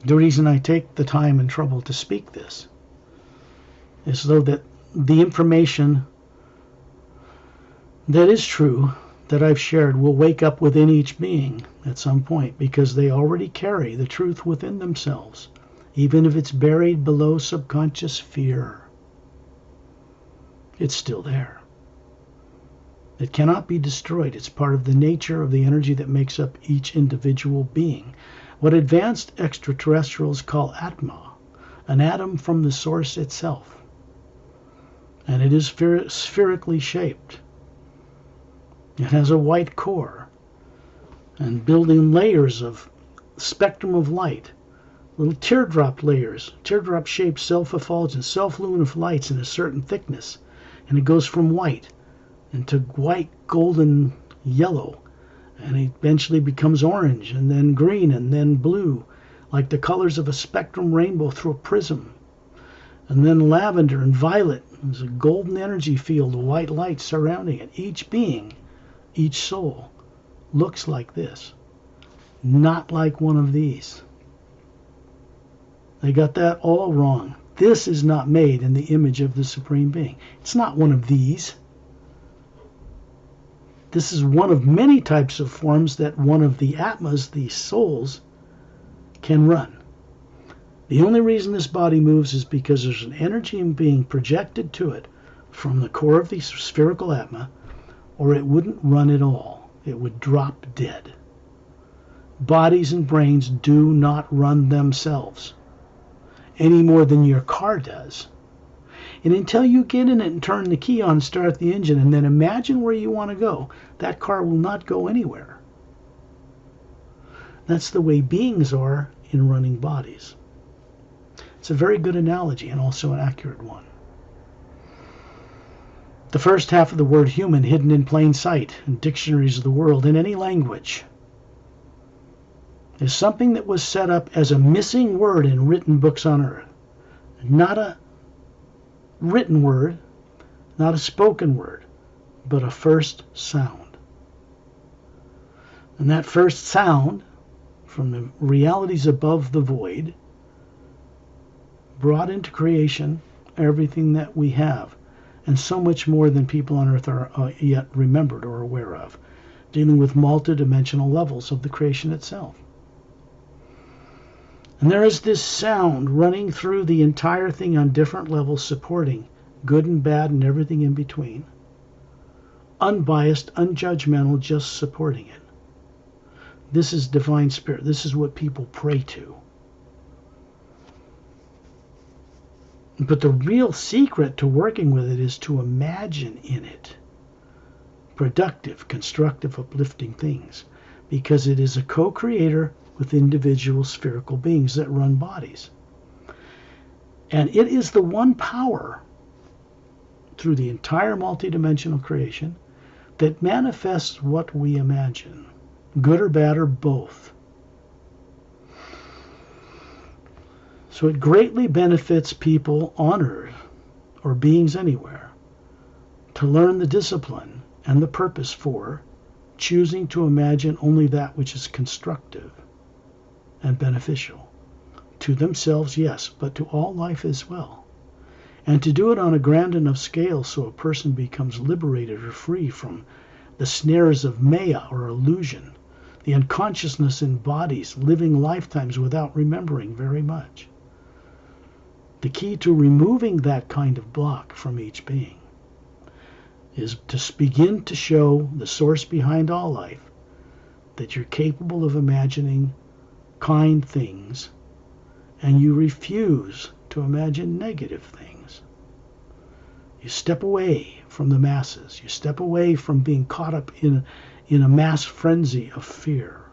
Speaker 2: The reason I take the time and trouble to speak this is so that the information that is true that I've shared will wake up within each being at some point, because they already carry the truth within themselves, even if it's buried below subconscious fear. It's still there. It cannot be destroyed. It's part of the nature of the energy that makes up each individual being. What advanced extraterrestrials call Atma, an atom from the source itself. And it is spherically shaped. It has a white core and building layers of spectrum of light, little teardrop layers, teardrop-shaped self-effulgent, self-luminous lights in a certain thickness. And it goes from white into white, golden, yellow, and it eventually becomes orange, and then green, and then blue, like the colors of a spectrum rainbow through a prism. And then lavender and violet. There's a golden energy field of white light surrounding it. Each being, each soul, looks like this, not like one of these. They got that all wrong. This is not made in the image of the Supreme Being. It's not one of these. This is one of many types of forms that one of the Atmas, the souls, can run. The only reason this body moves is because there's an energy being projected to it from the core of the spherical Atma, or it wouldn't run at all. It would drop dead. Bodies and brains do not run themselves any more than your car does. And until you get in it and turn the key on and start the engine and then imagine where you want to go, that car will not go anywhere. That's the way beings are in running bodies. It's a very good analogy and also an accurate one. The first half of the word human hidden in plain sight in dictionaries of the world in any language. is something that was set up as a missing word in written books on earth. Not a written word, not a spoken word, but a first sound. And that first sound, from the realities above the void, brought into creation everything that we have, and so much more than people on earth are yet remembered or aware of, dealing with multidimensional levels of the creation itself. And there is this sound running through the entire thing on different levels, supporting good and bad and everything in between. Unbiased, unjudgmental, just supporting it. This is divine spirit. This is what people pray to. But the real secret to working with it is to imagine in it productive, constructive, uplifting things, because it is a co-creator with individual spherical beings that run bodies. And it is the one power through the entire multidimensional creation that manifests what we imagine, good or bad or both. So it greatly benefits people on earth, or beings anywhere, to learn the discipline and the purpose for choosing to imagine only that which is constructive and beneficial. To themselves, yes, but to all life as well. And to do it on a grand enough scale so a person becomes liberated or free from the snares of maya or illusion, the unconsciousness in bodies, living lifetimes without remembering very much. The key to removing that kind of block from each being is to begin to show the source behind all life that you're capable of imagining kind things, and you refuse to imagine negative things. You step away from the masses. You step away from being caught up in a mass frenzy of fear.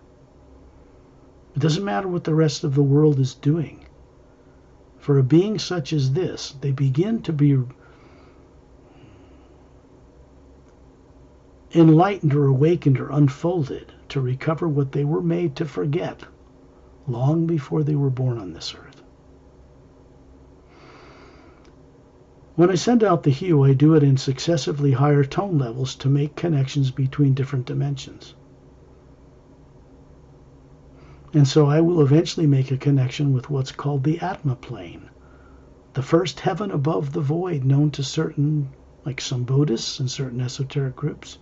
Speaker 2: It doesn't matter what the rest of the world is doing. For a being such as this, they begin to be enlightened or awakened or unfolded to recover what they were made to forget long before they were born on this earth. When I send out the hue, I do it in successively higher tone levels to make connections between different dimensions. And so I will eventually make a connection with what's called the Atma plane, the first heaven above the void, known to certain, like some Buddhists and certain esoteric groups,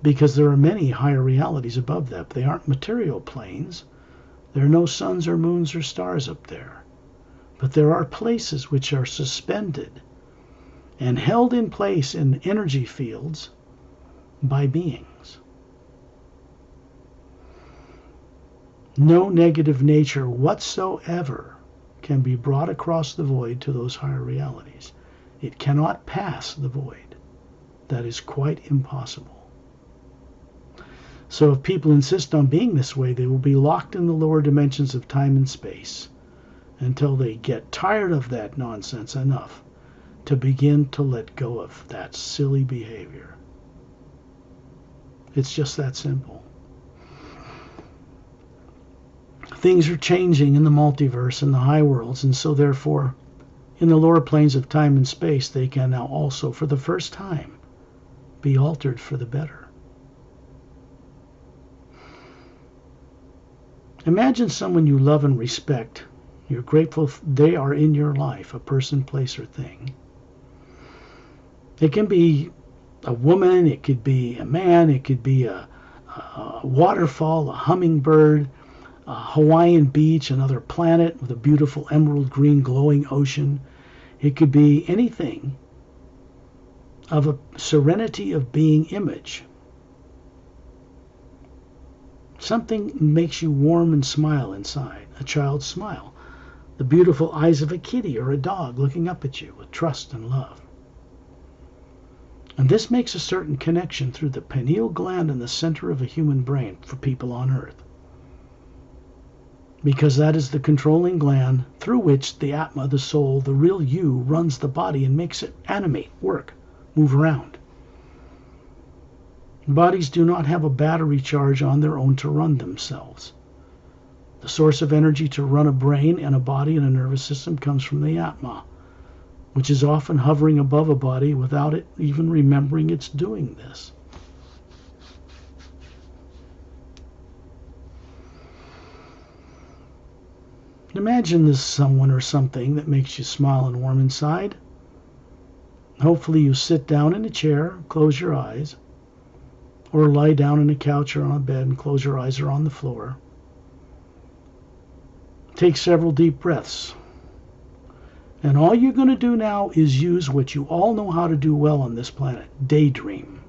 Speaker 2: because there are many higher realities above that. They aren't material planes. There are no suns or moons or stars up there. But there are places which are suspended and held in place in energy fields by beings. No negative nature whatsoever can be brought across the void to those higher realities. It cannot pass the void. That is quite impossible. So if people insist on being this way, they will be locked in the lower dimensions of time and space until they get tired of that nonsense enough to begin to let go of that silly behavior. It's just that simple. Things are changing in the multiverse and the high worlds, and so therefore in the lower planes of time and space they can now also, for the first time, be altered for the better. Imagine someone you love and respect. You're grateful they are in your life, a person, place, or thing. It can be a woman, it could be a man, it could be a waterfall, a hummingbird, a Hawaiian beach, another planet with a beautiful emerald green glowing ocean. It could be anything of a serenity of being image. Something makes you warm and smile inside, a child's smile, the beautiful eyes of a kitty or a dog looking up at you with trust and love. And this makes a certain connection through the pineal gland in the center of a human brain for people on Earth, because that is the controlling gland through which the Atma, the soul, the real you, runs the body and makes it animate, work, move around. Bodies do not have a battery charge on their own to run themselves. The source of energy to run a brain and a body and a nervous system comes from the Atma, which is often hovering above a body without it even remembering it's doing this. Imagine this someone or something that makes you smile and warm inside. Hopefully you sit down in a chair, close your eyes, or lie down on a couch or on a bed and close your eyes or on the floor. Take several deep breaths. And all you're going to do now is use what you all know how to do well on this planet, daydream.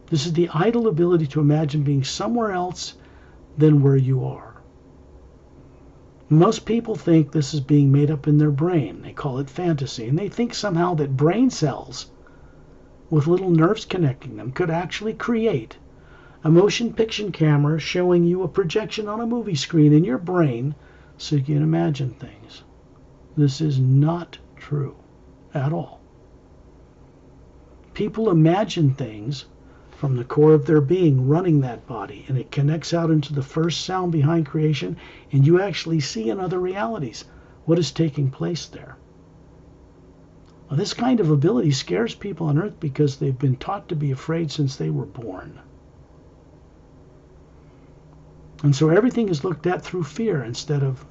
Speaker 2: This is the idle ability to imagine being somewhere else than where you are. Most people think this is being made up in their brain. They call it fantasy, and they think somehow that brain cells with little nerves connecting them could actually create a motion picture camera showing you a projection on a movie screen in your brain so you can imagine things. This is not true at all. People imagine things from the core of their being running that body, and it connects out into the first sound behind creation, and you actually see in other realities what is taking place there. Well, this kind of ability scares people on Earth because they've been taught to be afraid since they were born. And so everything is looked at through fear instead of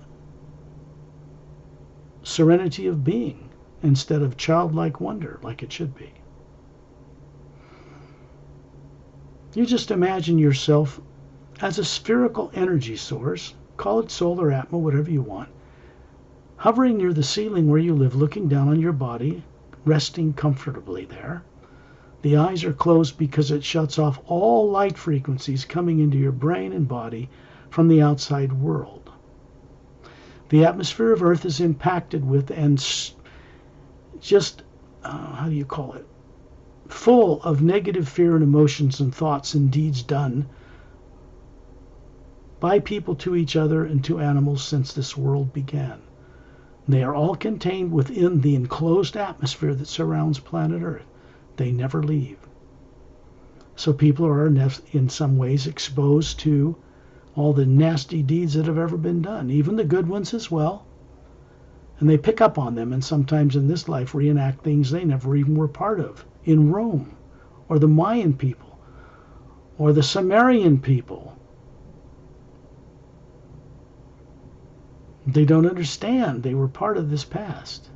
Speaker 2: serenity of being, instead of childlike wonder like it should be. You just imagine yourself as a spherical energy source, call it solar atma, whatever you want, hovering near the ceiling where you live, looking down on your body, resting comfortably there. The eyes are closed because it shuts off all light frequencies coming into your brain and body from the outside world. The atmosphere of Earth is impacted with and just, how do you call it? Full of negative fear and emotions and thoughts and deeds done by people to each other and to animals since this world began. They are all contained within the enclosed atmosphere that surrounds planet Earth. They never leave. So people are in some ways exposed to all the nasty deeds that have ever been done, even the good ones as well. And they pick up on them and sometimes in this life reenact things they never even were part of. In Rome, or the Mayan people, or the Sumerian people. They don't understand they were part of this past.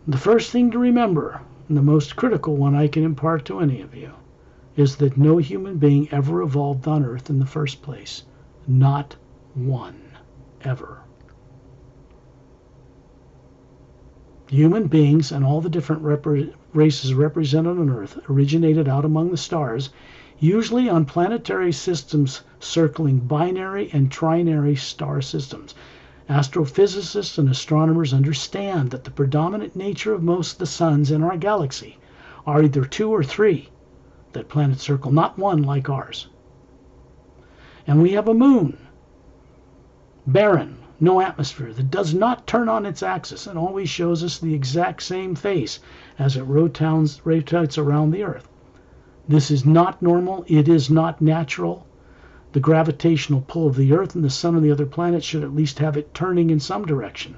Speaker 2: The first thing to remember, and the most critical one I can impart to any of you, is that no human being ever evolved on Earth in the first place. Not one, ever. Human beings and all the different races represented on Earth originated out among the stars, usually on planetary systems circling binary and trinary star systems. Astrophysicists and astronomers understand that the predominant nature of most of the suns in our galaxy are either 2 or 3 that planets circle, not one like ours. And we have a moon, barren, no atmosphere, that does not turn on its axis and always shows us the exact same face as it rotates around the Earth. This is not normal. It is not natural. The gravitational pull of the Earth and the Sun and the other planets should at least have it turning in some direction,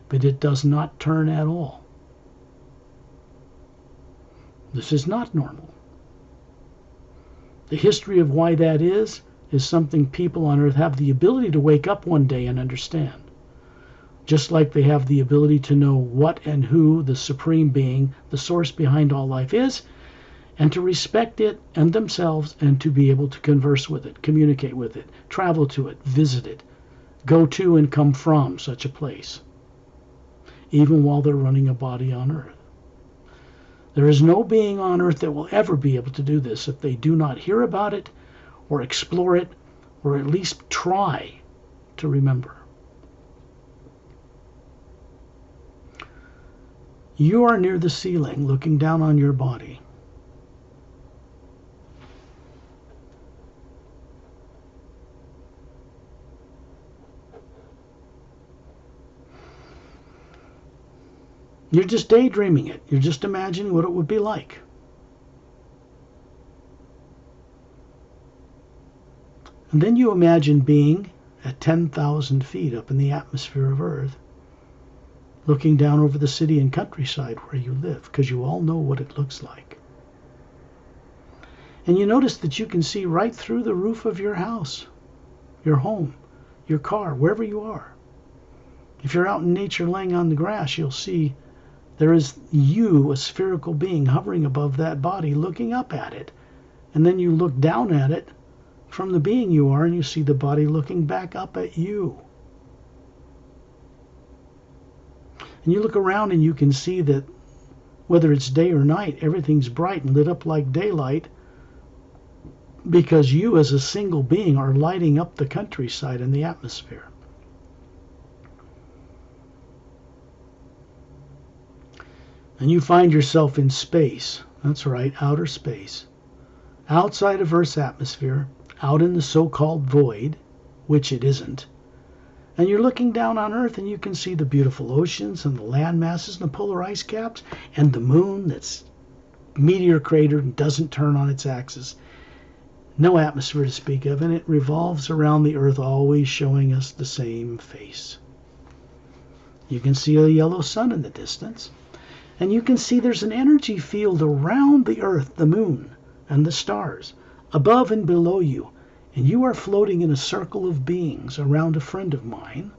Speaker 2: but it does not turn at all. This is not normal. The history of why that is something people on Earth have the ability to wake up one day and understand. Just like they have the ability to know what and who the supreme being, the source behind all life is, and to respect it and themselves, and to be able to converse with it, communicate with it, travel to it, visit it, go to and come from such a place, even while they're running a body on Earth. There is no being on Earth that will ever be able to do this if they do not hear about it or explore it, or at least try to remember. You are near the ceiling looking down on your body. You're just daydreaming it. You're just imagining what it would be like. And then you imagine being at 10,000 feet up in the atmosphere of Earth, looking down over the city and countryside where you live, because you all know what it looks like. And you notice that you can see right through the roof of your house, your home, your car, wherever you are. If you're out in nature laying on the grass, you'll see there is you, a spherical being, hovering above that body, looking up at it. And then you look down at it from the being you are, and you see the body looking back up at you. And you look around and you can see that whether it's day or night, everything's bright and lit up like daylight, because you as a single being are lighting up the countryside and the atmosphere. And you find yourself in space. That's right, outer space. Outside of Earth's atmosphere, out in the so-called void, which it isn't. And you're looking down on Earth and you can see the beautiful oceans and the land masses and the polar ice caps and the moon that's meteor cratered and doesn't turn on its axis. No atmosphere to speak of, and it revolves around the Earth, always showing us the same face. You can see a yellow sun in the distance, and you can see there's an energy field around the Earth, the moon, and the stars, above and below you, and you are floating in a circle of beings around a friend of mine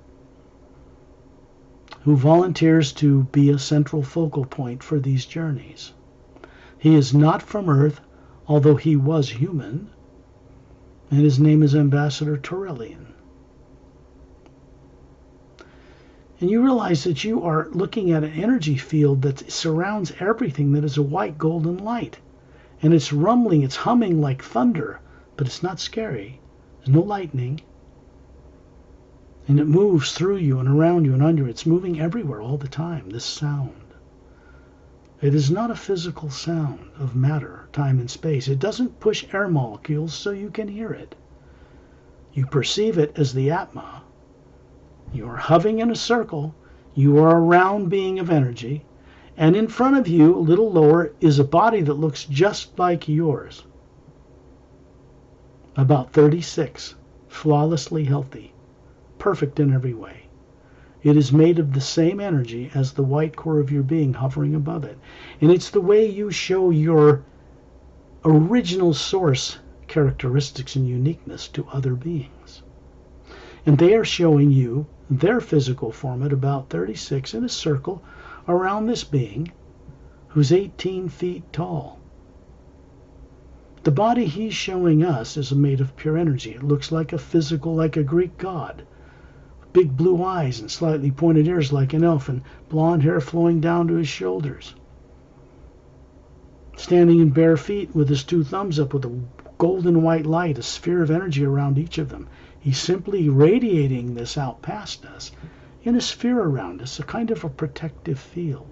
Speaker 2: who volunteers to be a central focal point for these journeys. He is not from Earth, although he was human, and his name is Ambassador Torellian. And you realize that you are looking at an energy field that surrounds everything that is a white golden light. And it's rumbling, it's humming like thunder, but it's not scary. There's no lightning. And it moves through you and around you and under you. It's moving everywhere all the time, this sound. It is not a physical sound of matter, time, and space. It doesn't push air molecules so you can hear it. You perceive it as the Atma. You are hovering in a circle. You are a round being of energy. And in front of you, a little lower, is a body that looks just like yours. About 36, flawlessly healthy, perfect in every way. It is made of the same energy as the white core of your being hovering above it. And it's the way you show your original source characteristics and uniqueness to other beings. And they are showing you their physical form at about 36 in a circle around this being who's 18 feet tall. The body he's showing us is made of pure energy. It looks like a physical, like a Greek god. Big blue eyes and slightly pointed ears like an elf, and blonde hair flowing down to his shoulders. Standing in bare feet with his two thumbs up with a golden white light, a sphere of energy around each of them. He's simply radiating this out past us in a sphere around us, a kind of a protective field.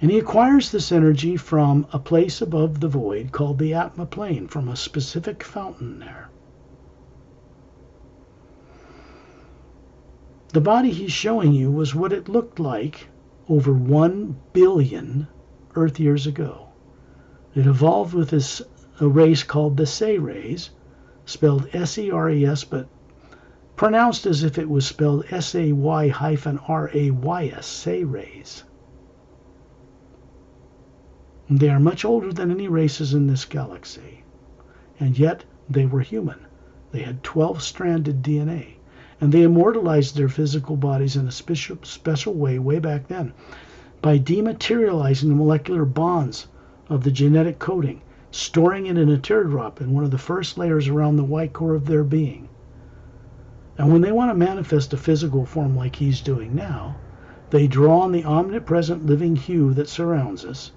Speaker 2: And he acquires this energy from a place above the void called the Atma plane, from a specific fountain there. The body he's showing you was what it looked like over 1 billion Earth years ago. It evolved with a race called the Seres, spelled S-E-R-E-S, but pronounced as if it was spelled S-A-Y-R-A-Y-S, Seres. They are much older than any races in this galaxy, and yet they were human. They had 12-stranded DNA. And they immortalized their physical bodies in a special way back then by dematerializing the molecular bonds of the genetic coding, storing it in a teardrop in one of the first layers around the white core of their being. And when they want to manifest a physical form like he's doing now, they draw on the omnipresent living hue that surrounds us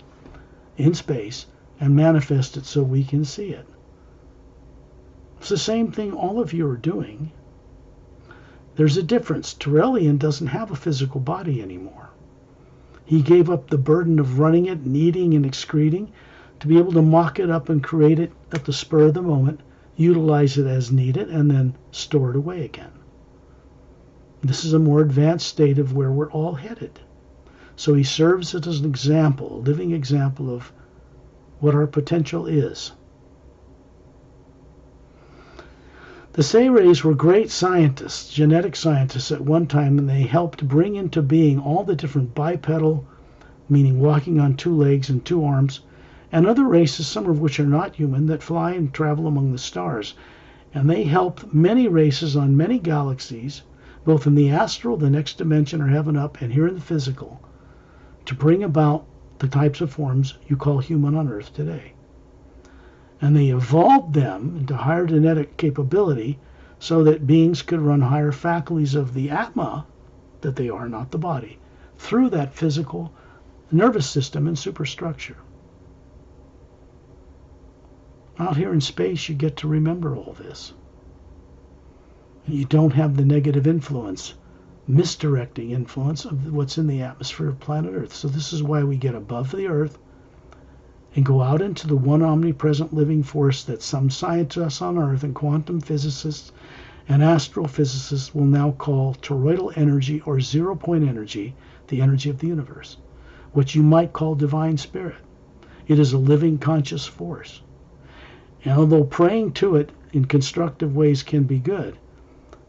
Speaker 2: in space and manifest it so we can see it. It's the same thing all of you are doing. There's a difference. Torellian doesn't have a physical body anymore. He gave up the burden of running it and eating and excreting to be able to mock it up and create it at the spur of the moment, utilize it as needed, and then store it away again. This is a more advanced state of where we're all headed. So he serves as an example, a living example of what our potential is. The Sayrays were great scientists, genetic scientists at one time, and they helped bring into being all the different bipedal, meaning walking on two legs and two arms, and other races, some of which are not human, that fly and travel among the stars. And they helped many races on many galaxies, both in the astral, the next dimension or heaven up, and here in the physical, to bring about the types of forms you call human on Earth today. And they evolved them into higher genetic capability so that beings could run higher faculties of the Atma, that they are, not the body, through that physical nervous system and superstructure. Out here in space, you get to remember all this. You don't have the negative influence, misdirecting influence of what's in the atmosphere of planet Earth. So this is why we get above the Earth and go out into the one omnipresent living force that some scientists on Earth and quantum physicists and astrophysicists will now call toroidal energy or zero-point energy, the energy of the universe, what you might call divine spirit. It is a living conscious force. And although praying to it in constructive ways can be good,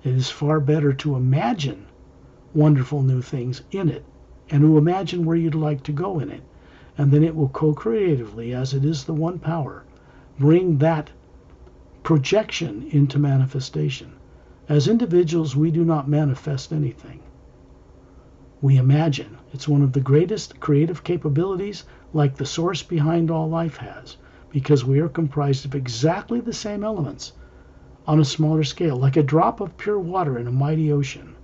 Speaker 2: it is far better to imagine wonderful new things in it and to imagine where you'd like to go in it. And then it will co-creatively, as it is the one power, bring that projection into manifestation. As individuals, we do not manifest anything. We imagine. It's one of the greatest creative capabilities, like the source behind all life has, because we are comprised of exactly the same elements on a smaller scale, like a drop of pure water in a mighty ocean.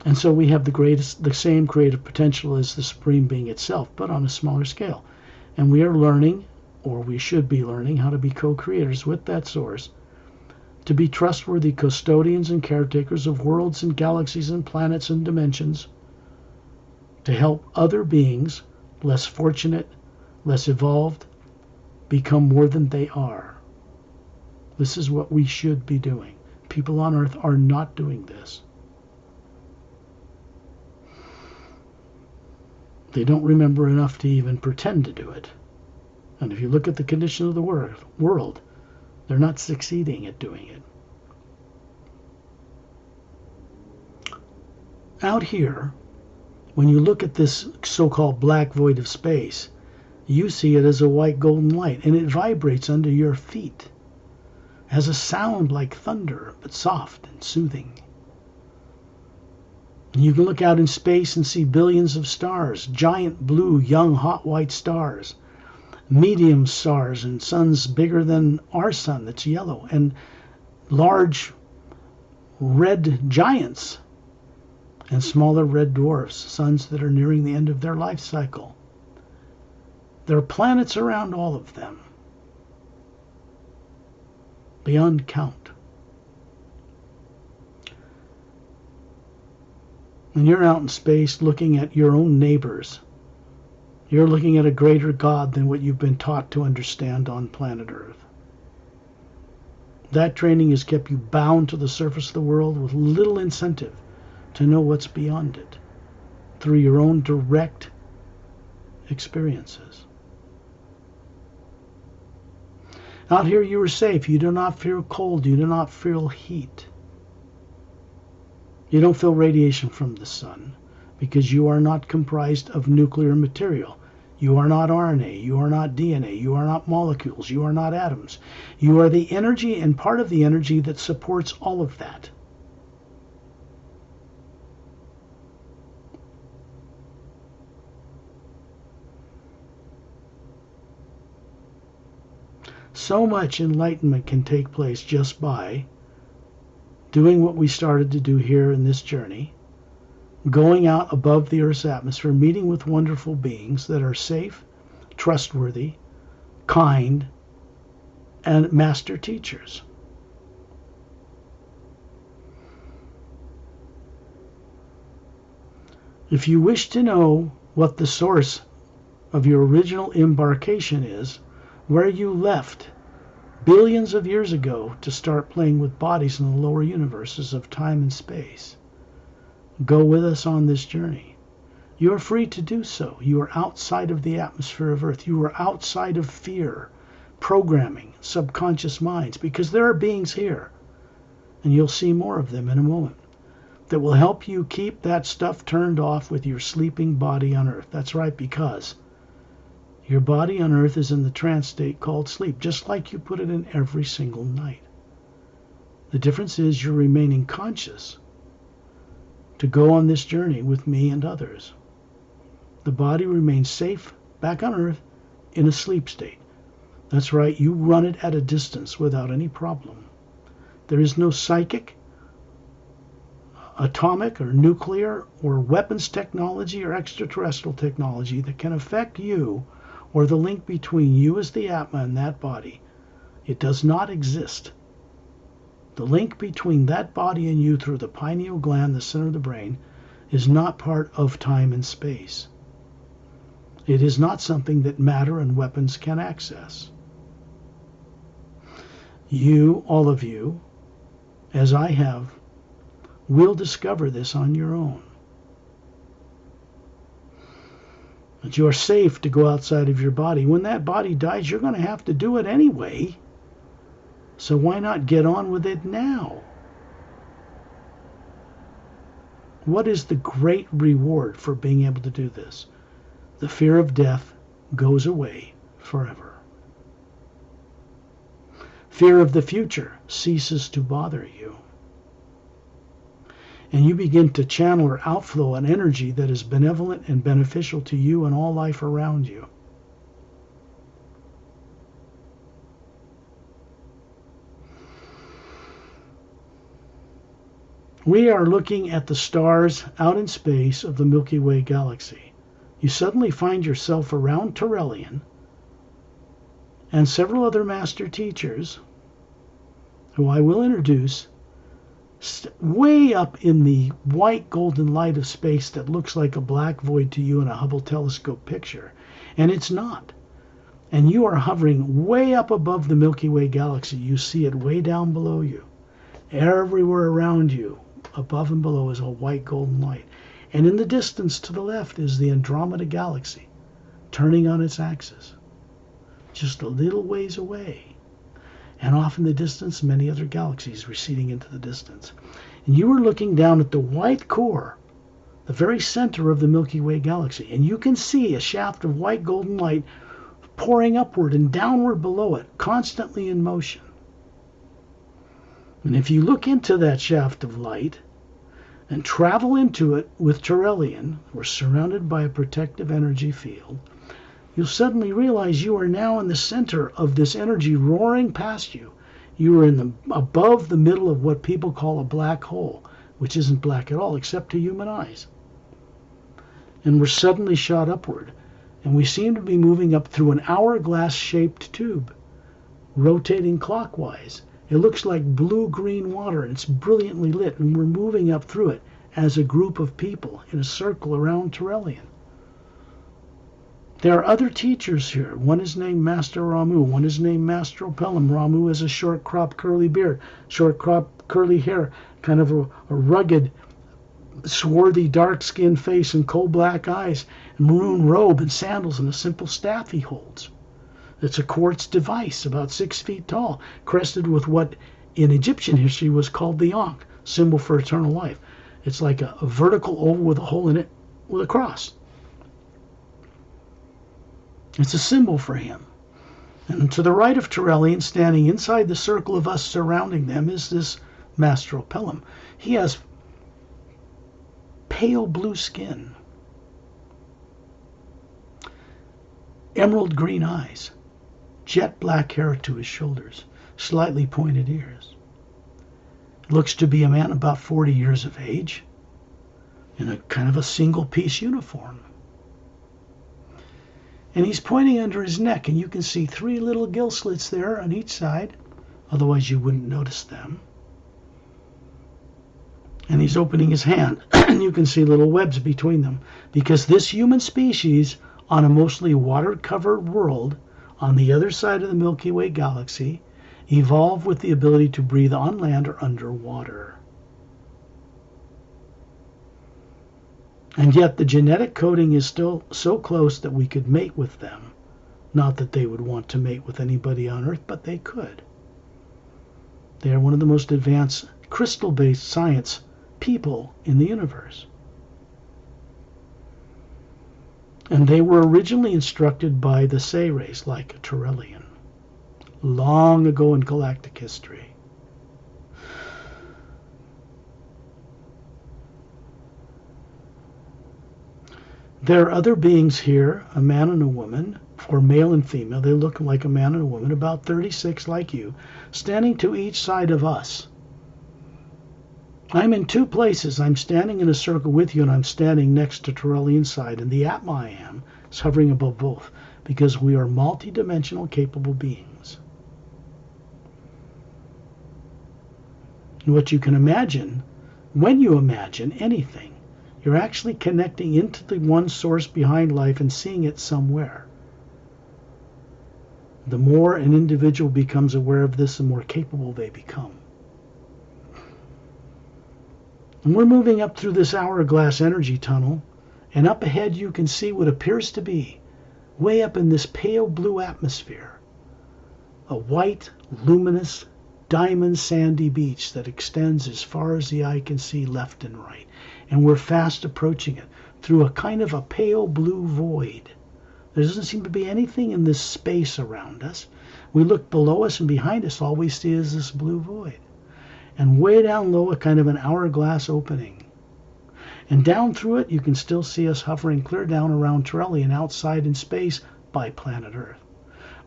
Speaker 2: And so we have the same creative potential as the Supreme Being itself, but on a smaller scale. And we are learning, or we should be learning, how to be co-creators with that source, to be trustworthy custodians and caretakers of worlds and galaxies and planets and dimensions, to help other beings, less fortunate, less evolved, become more than they are. This is what we should be doing. People on Earth are not doing this. They don't remember enough to even pretend to do it. And if you look at the condition of the world, they're not succeeding at doing it. Out here, when you look at this so-called black void of space, you see it as a white golden light, and it vibrates under your feet. It has a sound like thunder, but soft and soothing. And you can look out in space and see billions of stars, giant blue, young, hot white stars, medium stars, and suns bigger than our sun that's yellow, and large red giants, and smaller red dwarfs, suns that are nearing the end of their life cycle. There are planets around all of them, beyond count. When you're out in space looking at your own neighbors, you're looking at a greater God than what you've been taught to understand on planet Earth. That training has kept you bound to the surface of the world with little incentive to know what's beyond it through your own direct experiences. Out here you are safe. You do not feel cold. You do not feel heat. You don't feel radiation from the sun because you are not comprised of nuclear material. You are not RNA. You are not DNA. You are not molecules. You are not atoms. You are the energy and part of the energy that supports all of that. So much enlightenment can take place just by doing what we started to do here in this journey, going out above the Earth's atmosphere, meeting with wonderful beings that are safe, trustworthy, kind, and master teachers. If you wish to know what the source of your original embarkation is, where you left billions of years ago to start playing with bodies in the lower universes of time and space, go with us on this journey. You are free to do so. You are outside of the atmosphere of Earth. You are outside of fear, programming, subconscious minds, because there are beings here, and you'll see more of them in a moment, that will help you keep that stuff turned off with your sleeping body on Earth. That's right, because your body on Earth is in the trance state called sleep, just like you put it in every single night. The difference is you're remaining conscious to go on this journey with me and others. The body remains safe back on Earth in a sleep state. That's right, you run it at a distance without any problem. There is no psychic, atomic or nuclear or weapons technology or extraterrestrial technology that can affect you or the link between you as the Atma and that body. It does not exist. The link between that body and you through the pineal gland, the center of the brain, is not part of time and space. It is not something that matter and weapons can access. You, all of you, as I have, will discover this on your own. That you are safe to go outside of your body. When that body dies, you're going to have to do it anyway. So why not get on with it now? What is the great reward for being able to do this? The fear of death goes away forever. Fear of the future ceases to bother you. And you begin to channel or outflow an energy that is benevolent and beneficial to you and all life around you. We are looking at the stars out in space of the Milky Way galaxy. You suddenly find yourself around Turelian and several other master teachers, who I will introduce, way up in the white golden light of space that looks like a black void to you in a Hubble telescope picture. And it's not. And you are hovering way up above the Milky Way galaxy. You see it way down below you. Everywhere around you, above and below, is a white golden light. And in the distance to the left is the Andromeda galaxy, turning on its axis, just a little ways away. And off in the distance, many other galaxies receding into the distance. And you are looking down at the white core, the very center of the Milky Way galaxy, and you can see a shaft of white golden light pouring upward and downward below it, constantly in motion. And if you look into that shaft of light and travel into it with Turelian, we're surrounded by a protective energy field, you'll suddenly realize you are now in the center of this energy roaring past you. You are above the middle of what people call a black hole, which isn't black at all except to human eyes. And we're suddenly shot upward, and we seem to be moving up through an hourglass-shaped tube, rotating clockwise. It looks like blue-green water, and it's brilliantly lit, and we're moving up through it as a group of people in a circle around Turelian. There are other teachers here. One is named Master Ramu. One is named Master Opelum. Ramu has a short cropped curly beard, short cropped curly hair, kind of a rugged, swarthy, dark-skinned face and coal black eyes, and maroon robe and sandals and a simple staff he holds. It's a quartz device about 6 feet tall, crested with what in Egyptian history was called the Ankh, symbol for eternal life. It's like a vertical oval with a hole in it with a cross. It's a symbol for him. And to the right of Turelian, standing inside the circle of us surrounding them, is this Master Opelum. He has pale blue skin, emerald green eyes, jet black hair to his shoulders, slightly pointed ears. Looks to be a man about 40 years of age in a kind of a single-piece uniform. And he's pointing under his neck, and you can see 3 little gill slits there on each side. Otherwise, you wouldn't notice them. And he's opening his hand, and you can see little webs between them. Because this human species, on a mostly water-covered world, on the other side of the Milky Way galaxy, evolved with the ability to breathe on land or underwater. And yet the genetic coding is still so close that we could mate with them. Not that they would want to mate with anybody on Earth, but they could. They are one of the most advanced crystal-based science people in the universe. And they were originally instructed by the Say race, like a Turellian, long ago in galactic history. There are other beings here, a man and a woman, or male and female. They look like a man and a woman, about 36 like you, standing to each side of us. I'm in two places. I'm standing in a circle with you, and I'm standing next to Turellian's side, and the Atma I am is hovering above both, because we are multidimensional capable beings. And what you can imagine, when you imagine anything, you're actually connecting into the one source behind life and seeing it somewhere. The more an individual becomes aware of this, the more capable they become. And we're moving up through this hourglass energy tunnel, and up ahead you can see what appears to be, way up in this pale blue atmosphere, a white, luminous, diamond sandy beach that extends as far as the eye can see left and right. And we're fast approaching it through a kind of a pale blue void. There doesn't seem to be anything in this space around us. We look below us and behind us, all we see is this blue void. And way down low, a kind of an hourglass opening. And down through it, you can still see us hovering clear down around Turellian, outside in space by planet Earth.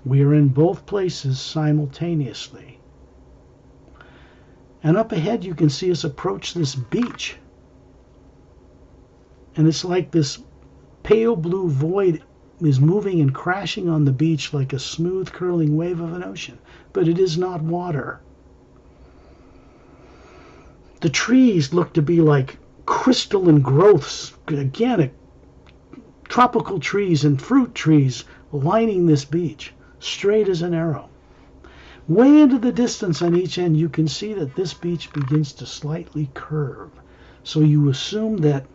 Speaker 2: We are in both places simultaneously. And up ahead, you can see us approach this beach. And it's like this pale blue void is moving and crashing on the beach like a smooth curling wave of an ocean. But it is not water. The trees look to be like crystalline growths, organic tropical trees and fruit trees lining this beach, straight as an arrow. Way into the distance on each end, you can see that this beach begins to slightly curve. So you assume that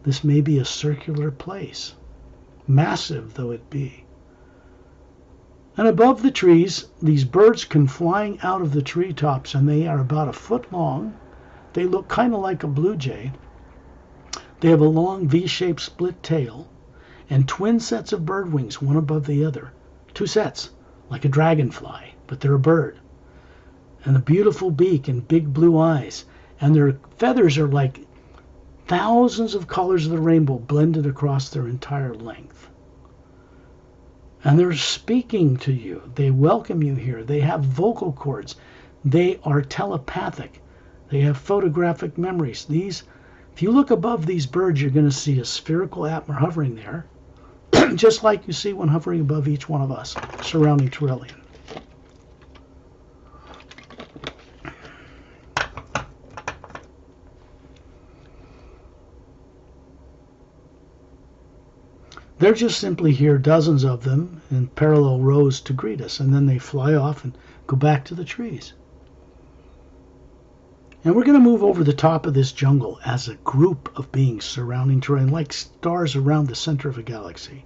Speaker 2: this may be a circular place, massive though it be. And above the trees, these birds come flying out of the treetops, and they are about a foot long. They look kind of like a blue jay. They have a long V-shaped split tail and twin sets of bird wings, one above the other. Two sets, like a dragonfly, but they're a bird. And a beautiful beak and big blue eyes. And their feathers are like thousands of colors of the rainbow blended across their entire length. And they're speaking to you. They welcome you here. They have vocal cords. They are telepathic. They have photographic memories. If you look above these birds, you're going to see a spherical Atma hovering there, just like you see one hovering above each one of us, surrounding Turellian. They're just simply here, dozens of them, in parallel rows to greet us, and then they fly off and go back to the trees. And we're going to move over the top of this jungle as a group of beings surrounding terrain, like stars around the center of a galaxy.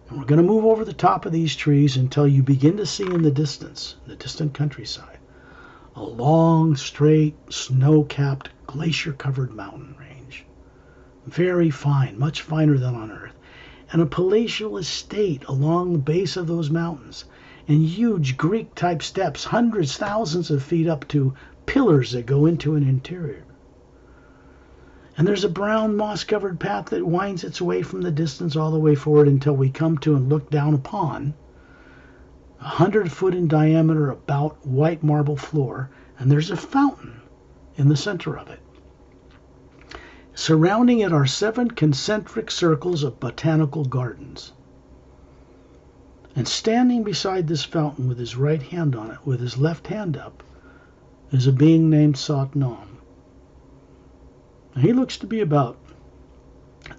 Speaker 2: And we're going to move over the top of these trees until you begin to see in the distance, the distant countryside, a long, straight, snow-capped, glacier-covered mountain range. Very fine, much finer than on Earth. And a palatial estate along the base of those mountains, and huge Greek-type steps, hundreds, thousands of feet up to pillars that go into an interior. And there's a brown moss-covered path that winds its way from the distance all the way forward until we come to and look down upon 100-foot in diameter, about white marble floor, and there's a fountain in the center of it. Surrounding it are 7 concentric circles of botanical gardens. And standing beside this fountain with his right hand on it, with his left hand up, is a being named Satnam. He looks to be about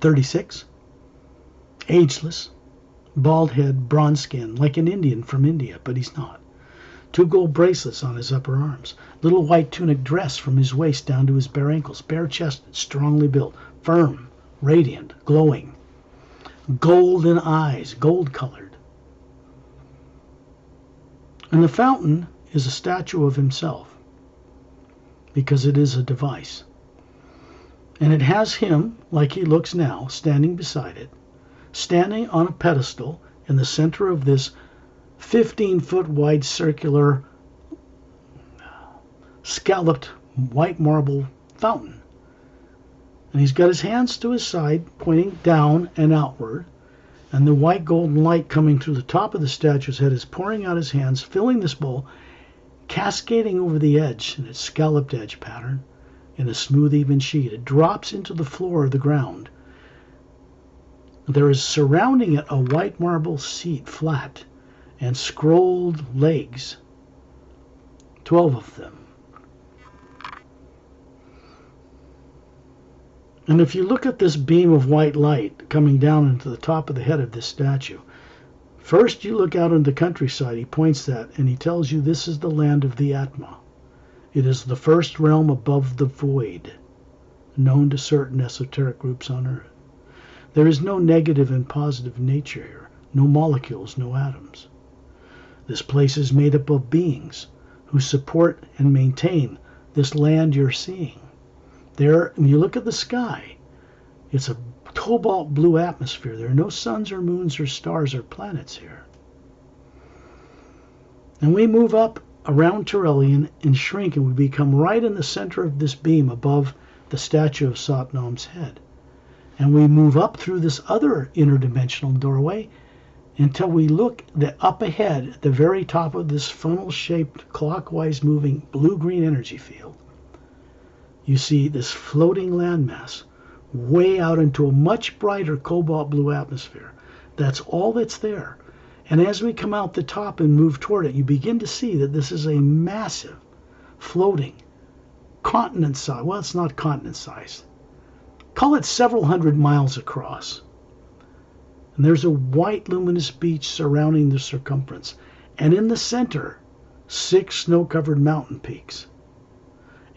Speaker 2: 36, ageless, bald head, bronze skin, like an Indian from India, but he's not. 2 gold bracelets on his upper arms, little white tunic dress from his waist down to his bare ankles, bare-chested, strongly built, firm, radiant, glowing, golden eyes, gold colored. And the fountain is a statue of himself because it is a device. And it has him, like he looks now, standing beside it, standing on a pedestal in the center of this 15-foot wide circular scalloped white marble fountain. And he's got his hands to his side, pointing down and outward, and the white golden light coming through the top of the statue's head is pouring out his hands, filling this bowl, cascading over the edge in its scalloped edge pattern in a smooth, even sheet. It drops into the floor of the ground. There is surrounding it a white marble seat, flat, and scrolled legs, 12 of them. And if you look at this beam of white light coming down into the top of the head of this statue, first you look out into the countryside, he points that, and he tells you this is the land of the Atma. It is the first realm above the void, known to certain esoteric groups on Earth. There is no negative and positive nature here, no molecules, no atoms. This place is made up of beings who support and maintain this land you're seeing. There, when you look at the sky, it's a cobalt blue atmosphere. There are no suns or moons or stars or planets here. And we move up around Turelian and shrink, and we become right in the center of this beam above the statue of Satnam's head. And we move up through this other interdimensional doorway until we look up ahead at the very top of this funnel-shaped, clockwise moving blue-green energy field. You see this floating landmass way out into a much brighter cobalt blue atmosphere. That's all that's there. And as we come out the top and move toward it, you begin to see that this is a massive, floating, continent size. Well, it's not continent size. Call it several hundred miles across. And there's a white luminous beach surrounding the circumference. And in the center, 6 snow-covered mountain peaks.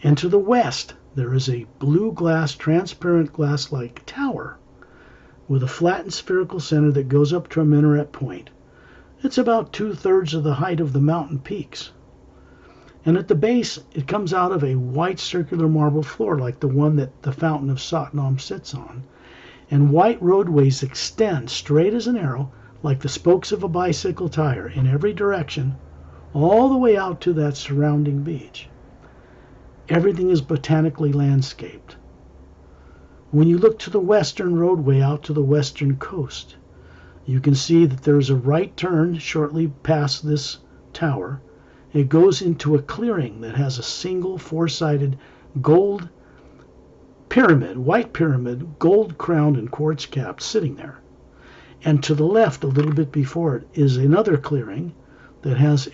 Speaker 2: And to the west, there is a blue glass, transparent glass-like tower with a flattened spherical center that goes up to a minaret point. It's about 2/3 of the height of the mountain peaks. And at the base, it comes out of a white circular marble floor like the one that the fountain of Satnam sits on. And white roadways extend straight as an arrow like the spokes of a bicycle tire in every direction all the way out to that surrounding beach. Everything is botanically landscaped. When you look to the western roadway out to the western coast, you can see that there is a right turn shortly past this tower. It goes into a clearing that has a single 4-sided gold pyramid, white pyramid, gold crowned and quartz capped, sitting there. And to the left, a little bit before it, is another clearing that has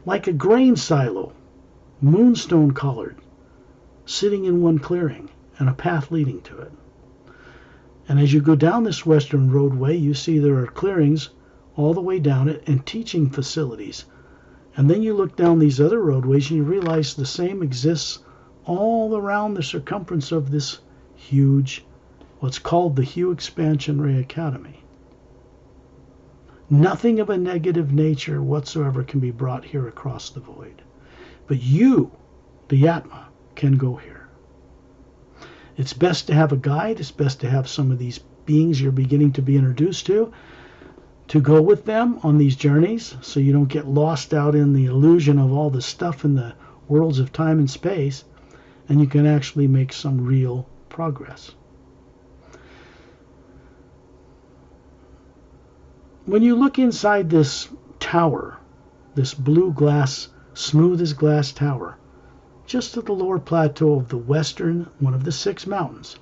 Speaker 2: like a grain silo, moonstone colored, sitting in one clearing, and a path leading to it. And as you go down this western roadway, you see there are clearings all the way down it and teaching facilities. And then you look down these other roadways and you realize the same exists all around the circumference of this huge, what's called the Hue Expansion Ray Academy. Nothing of a negative nature whatsoever can be brought here across the void. But you, the Atma, can go here. It's best to have a guide. It's best to have some of these beings you're beginning to be introduced to go with them on these journeys so you don't get lost out in the illusion of all the stuff in the worlds of time and space, and you can actually make some real progress. When you look inside this tower, this blue glass, smooth as glass tower, just at the lower plateau of the western, one of the 6 mountains,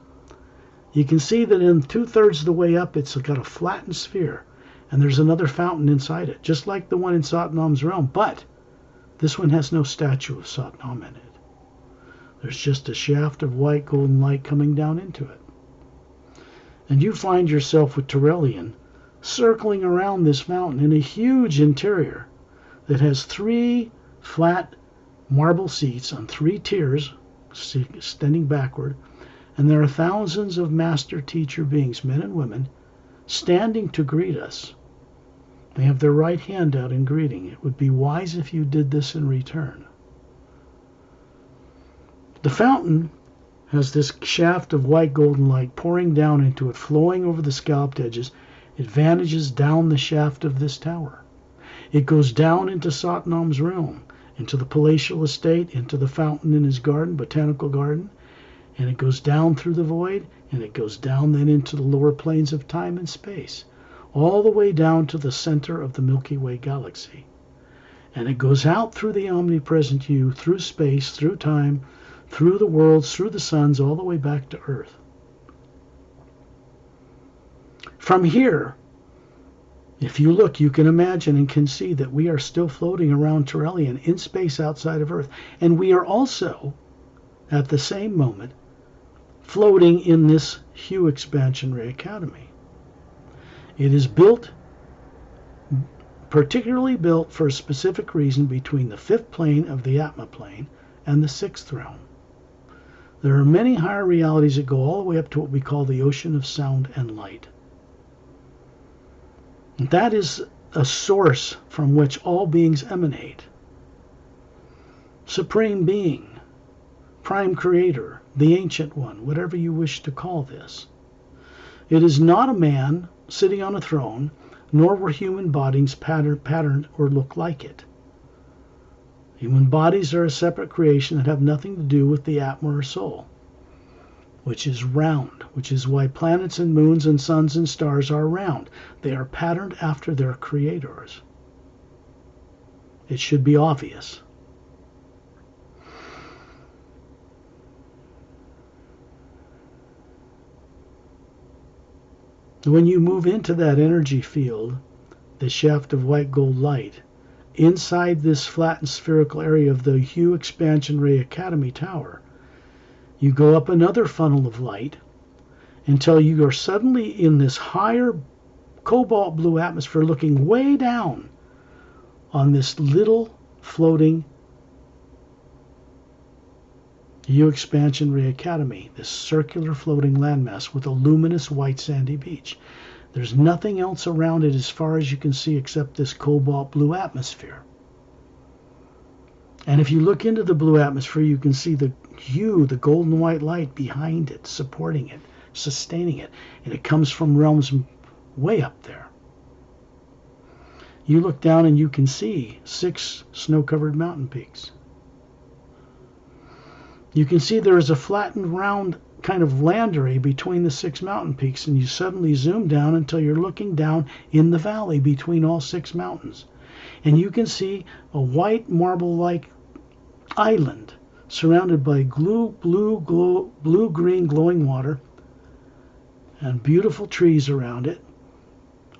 Speaker 2: you can see that in 2/3 of the way up, it's got a flattened sphere, and there's another fountain inside it, just like the one in Satnam's realm, but this one has no statue of Satnam in it. There's just a shaft of white golden light coming down into it. And you find yourself with Turelian circling around this fountain in a huge interior that has 3 flat marble seats on 3 tiers extending backward, And there are thousands of master teacher beings, men and women, standing to greet us. They have their right hand out in greeting. It would be wise if you did this in return. The fountain has this shaft of white golden light pouring down into it, flowing over the scalloped edges. It vanishes down the shaft of this tower. It goes down into Satnam's realm, into the palatial estate, into the fountain in his garden, botanical garden, and it goes down through the void, and it goes down then into the lower planes of time and space, all the way down to the center of the Milky Way galaxy. And it goes out through the omnipresent you, through space, through time, through the worlds, through the suns, all the way back to Earth. From here, if you look, you can imagine and can see that we are still floating around Turelian in space outside of Earth. And we are also, at the same moment, floating in this Hue Expansion Ray Academy. It is built, particularly built for a specific reason, between the fifth plane of the Atma plane and the sixth realm. There are many higher realities that go all the way up to what we call the ocean of sound and light. That is a source from which all beings emanate. Supreme Being, Prime Creator, the Ancient One, whatever you wish to call this. It is not a man sitting on a throne, nor were human bodies patterned or look like it. Human bodies are a separate creation that have nothing to do with the Atma or soul, which is round, which is why planets and moons and suns and stars are round. They are patterned after their creators. It should be obvious. When you move into that energy field, the shaft of white gold light, inside this flattened spherical area of the Hue Expansion Ray Academy Tower, you go up another funnel of light until you are suddenly in this higher cobalt blue atmosphere, looking way down on this little floating Hue Expansion Ray Academy, this circular floating landmass with a luminous white sandy beach. There's nothing else around it as far as you can see except this cobalt blue atmosphere. And if you look into the blue atmosphere, you can see the hue, the golden white light behind it, supporting it, sustaining it. And it comes from realms way up there. You look down and you can see 6 snow-covered mountain peaks. You can see there is a flattened round kind of land area between the 6 mountain peaks, and you suddenly zoom down until you're looking down in the valley between all 6 mountains. And you can see a white marble-like island surrounded by blue-green glowing water and beautiful trees around it.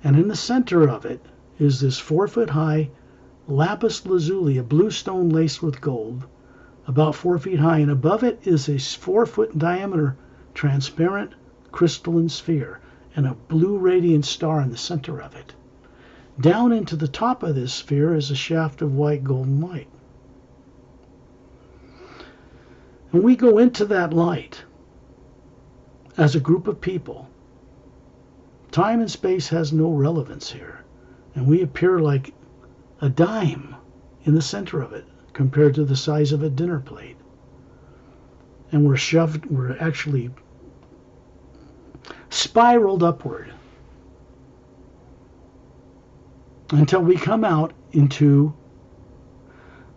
Speaker 2: And in the center of it is this 4-foot-high lapis lazuli, a blue stone laced with gold, about 4 feet high, and above it is a 4-foot diameter transparent crystalline sphere and a blue radiant star in the center of it. Down into the top of this sphere is a shaft of white golden light. And we go into that light as a group of people. Time and space has no relevance here, and we appear like a dime in the center of it, compared to the size of a dinner plate. And we're actually spiraled upward until we come out into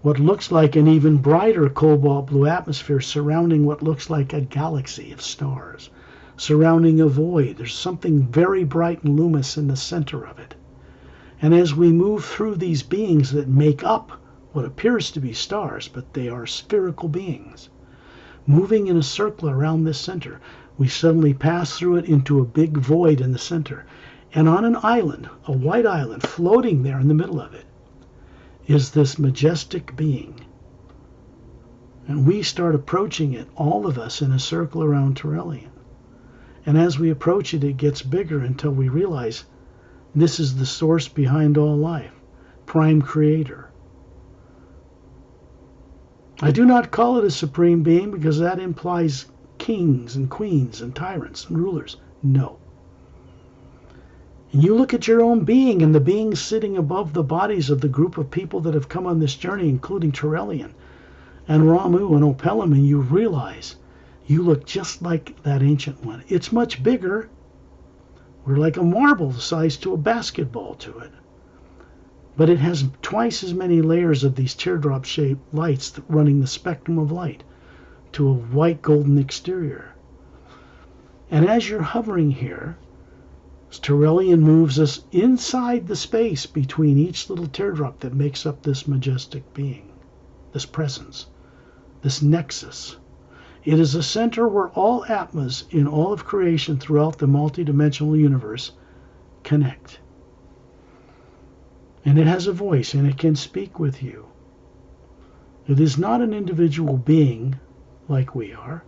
Speaker 2: what looks like an even brighter cobalt blue atmosphere surrounding what looks like a galaxy of stars, surrounding a void. There's something very bright and luminous in the center of it. And as we move through these beings that make up what appears to be stars, but they are spherical beings, moving in a circle around this center, we suddenly pass through it into a big void in the center. And on an island, a white island, floating there in the middle of it, is this majestic being. And we start approaching it, all of us, in a circle around Turelian. And as we approach it, it gets bigger until we realize this is the source behind all life, Prime Creator. I do not call it a supreme being because that implies kings and queens and tyrants and rulers. No. And you look at your own being and the beings sitting above the bodies of the group of people that have come on this journey, including Turelian and Ramu and Opelim, and you realize you look just like that ancient one. It's much bigger. We're like a marble the size to a basketball to it. But it has twice as many layers of these teardrop-shaped lights running the spectrum of light to a white golden exterior. And as you're hovering here, Turelian moves us inside the space between each little teardrop that makes up this majestic being, this presence, this nexus. It is a center where all Atmas in all of creation throughout the multidimensional universe connect. And it has a voice, and it can speak with you. It is not an individual being like we are.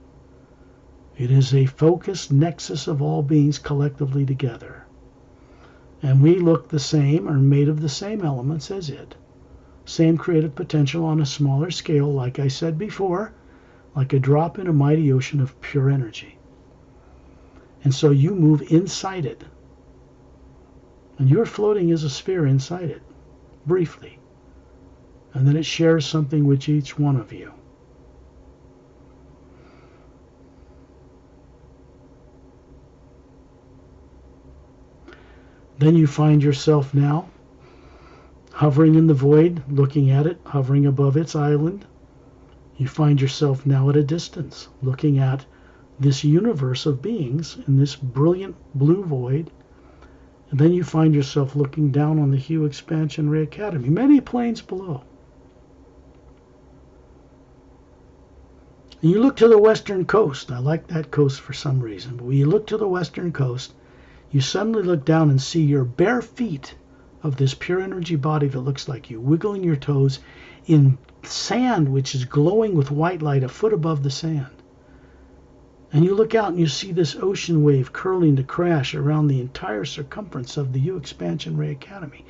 Speaker 2: It is a focused nexus of all beings collectively together. And we look the same, are made of the same elements as it. Same creative potential on a smaller scale, like I said before, like a drop in a mighty ocean of pure energy. And so you move inside it. And you're floating as a sphere inside it, briefly. And then it shares something with each one of you. Then you find yourself now hovering in the void, looking at it, hovering above its island. You find yourself now at a distance, looking at this universe of beings in this brilliant blue void. And then you find yourself looking down on the Hue Expansion Ray Academy, many planes below. And you look to the western coast. I like that coast for some reason. But when you look to the western coast, you suddenly look down and see your bare feet of this pure energy body that looks like you, wiggling your toes in sand which is glowing with white light a foot above the sand. And you look out and you see this ocean wave curling to crash around the entire circumference of the Hue Expansion Ray Academy.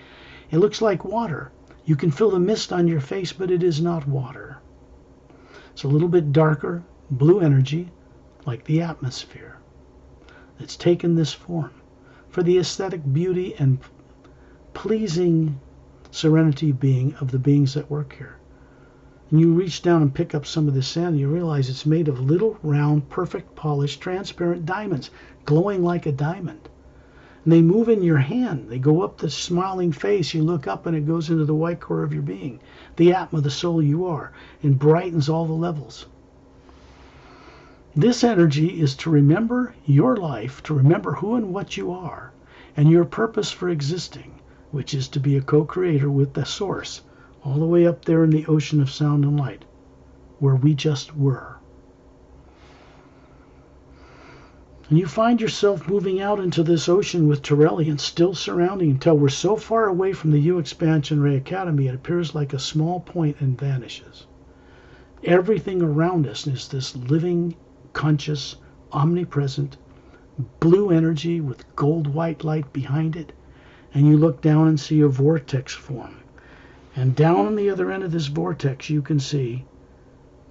Speaker 2: It looks like water. You can feel the mist on your face, but it is not water. It's a little bit darker, blue energy, like the atmosphere. It's taken this form for the aesthetic beauty and pleasing serenity being of the beings that work here. And you reach down and pick up some of this sand, and you realize it's made of little round, perfect, polished, transparent diamonds, glowing like a diamond. And they move in your hand. They go up the smiling face. You look up, and it goes into the white core of your being, the Atma, the soul you are, and brightens all the levels. This energy is to remember your life, to remember who and what you are, and your purpose for existing, which is to be a co-creator with the source, all the way up there in the ocean of sound and light, where we just were. And you find yourself moving out into this ocean with Turelian still surrounding until we're so far away from the Hue Expansion Ray Academy it appears like a small point and vanishes. Everything around us is this living, conscious, omnipresent, blue energy with gold-white light behind it. And you look down and see a vortex form. And down on the other end of this vortex you can see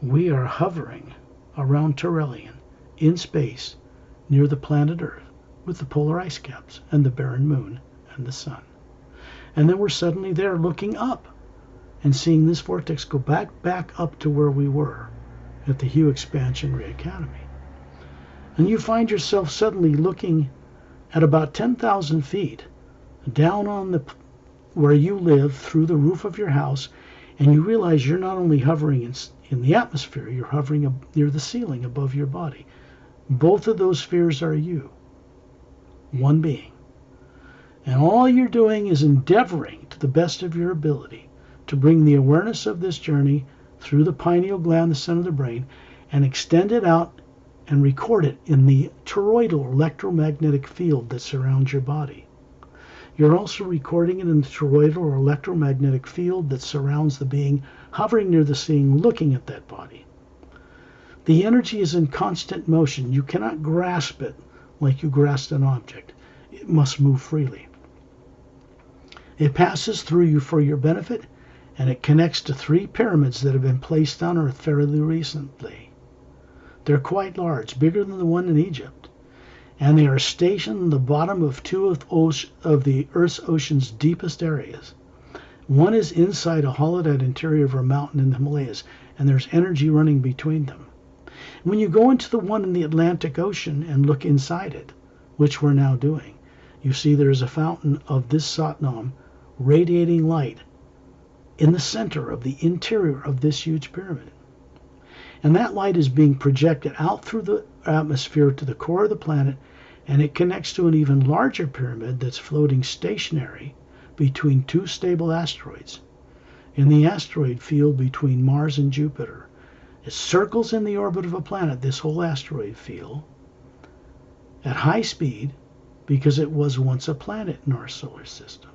Speaker 2: we are hovering around Turelian in space near the planet Earth with the polar ice caps and the barren moon and the sun. And then we're suddenly there looking up and seeing this vortex go back up to where we were at the Hue Expansion Ray Academy. And you find yourself suddenly looking at about 10,000 feet down on the where you live through the roof of your house, and you realize you're not only hovering in the atmosphere, you're hovering near the ceiling above your body. Both of those spheres are you, one being. And all you're doing is endeavoring to the best of your ability to bring the awareness of this journey through the pineal gland, the center of the brain, and extend it out and record it in the toroidal electromagnetic field that surrounds your body. You're also recording it in the toroidal or electromagnetic field that surrounds the being hovering near the scene, looking at that body. The energy is in constant motion. You cannot grasp it like you grasp an object. It must move freely. It passes through you for your benefit, and it connects to 3 pyramids that have been placed on Earth fairly recently. They're quite large, bigger than the one in Egypt. And they are stationed in the bottom of two of the Earth's ocean's deepest areas. One is inside a hollowed-out interior of a mountain in the Himalayas, and there's energy running between them. When you go into the one in the Atlantic Ocean and look inside it, which we're now doing, you see there's a fountain of this Satnam radiating light in the center of the interior of this huge pyramid. And that light is being projected out through the atmosphere to the core of the planet, and it connects to an even larger pyramid that's floating stationary between two stable asteroids in the asteroid field between Mars and Jupiter. It circles in the orbit of a planet, this whole asteroid field, at high speed because it was once a planet in our solar system.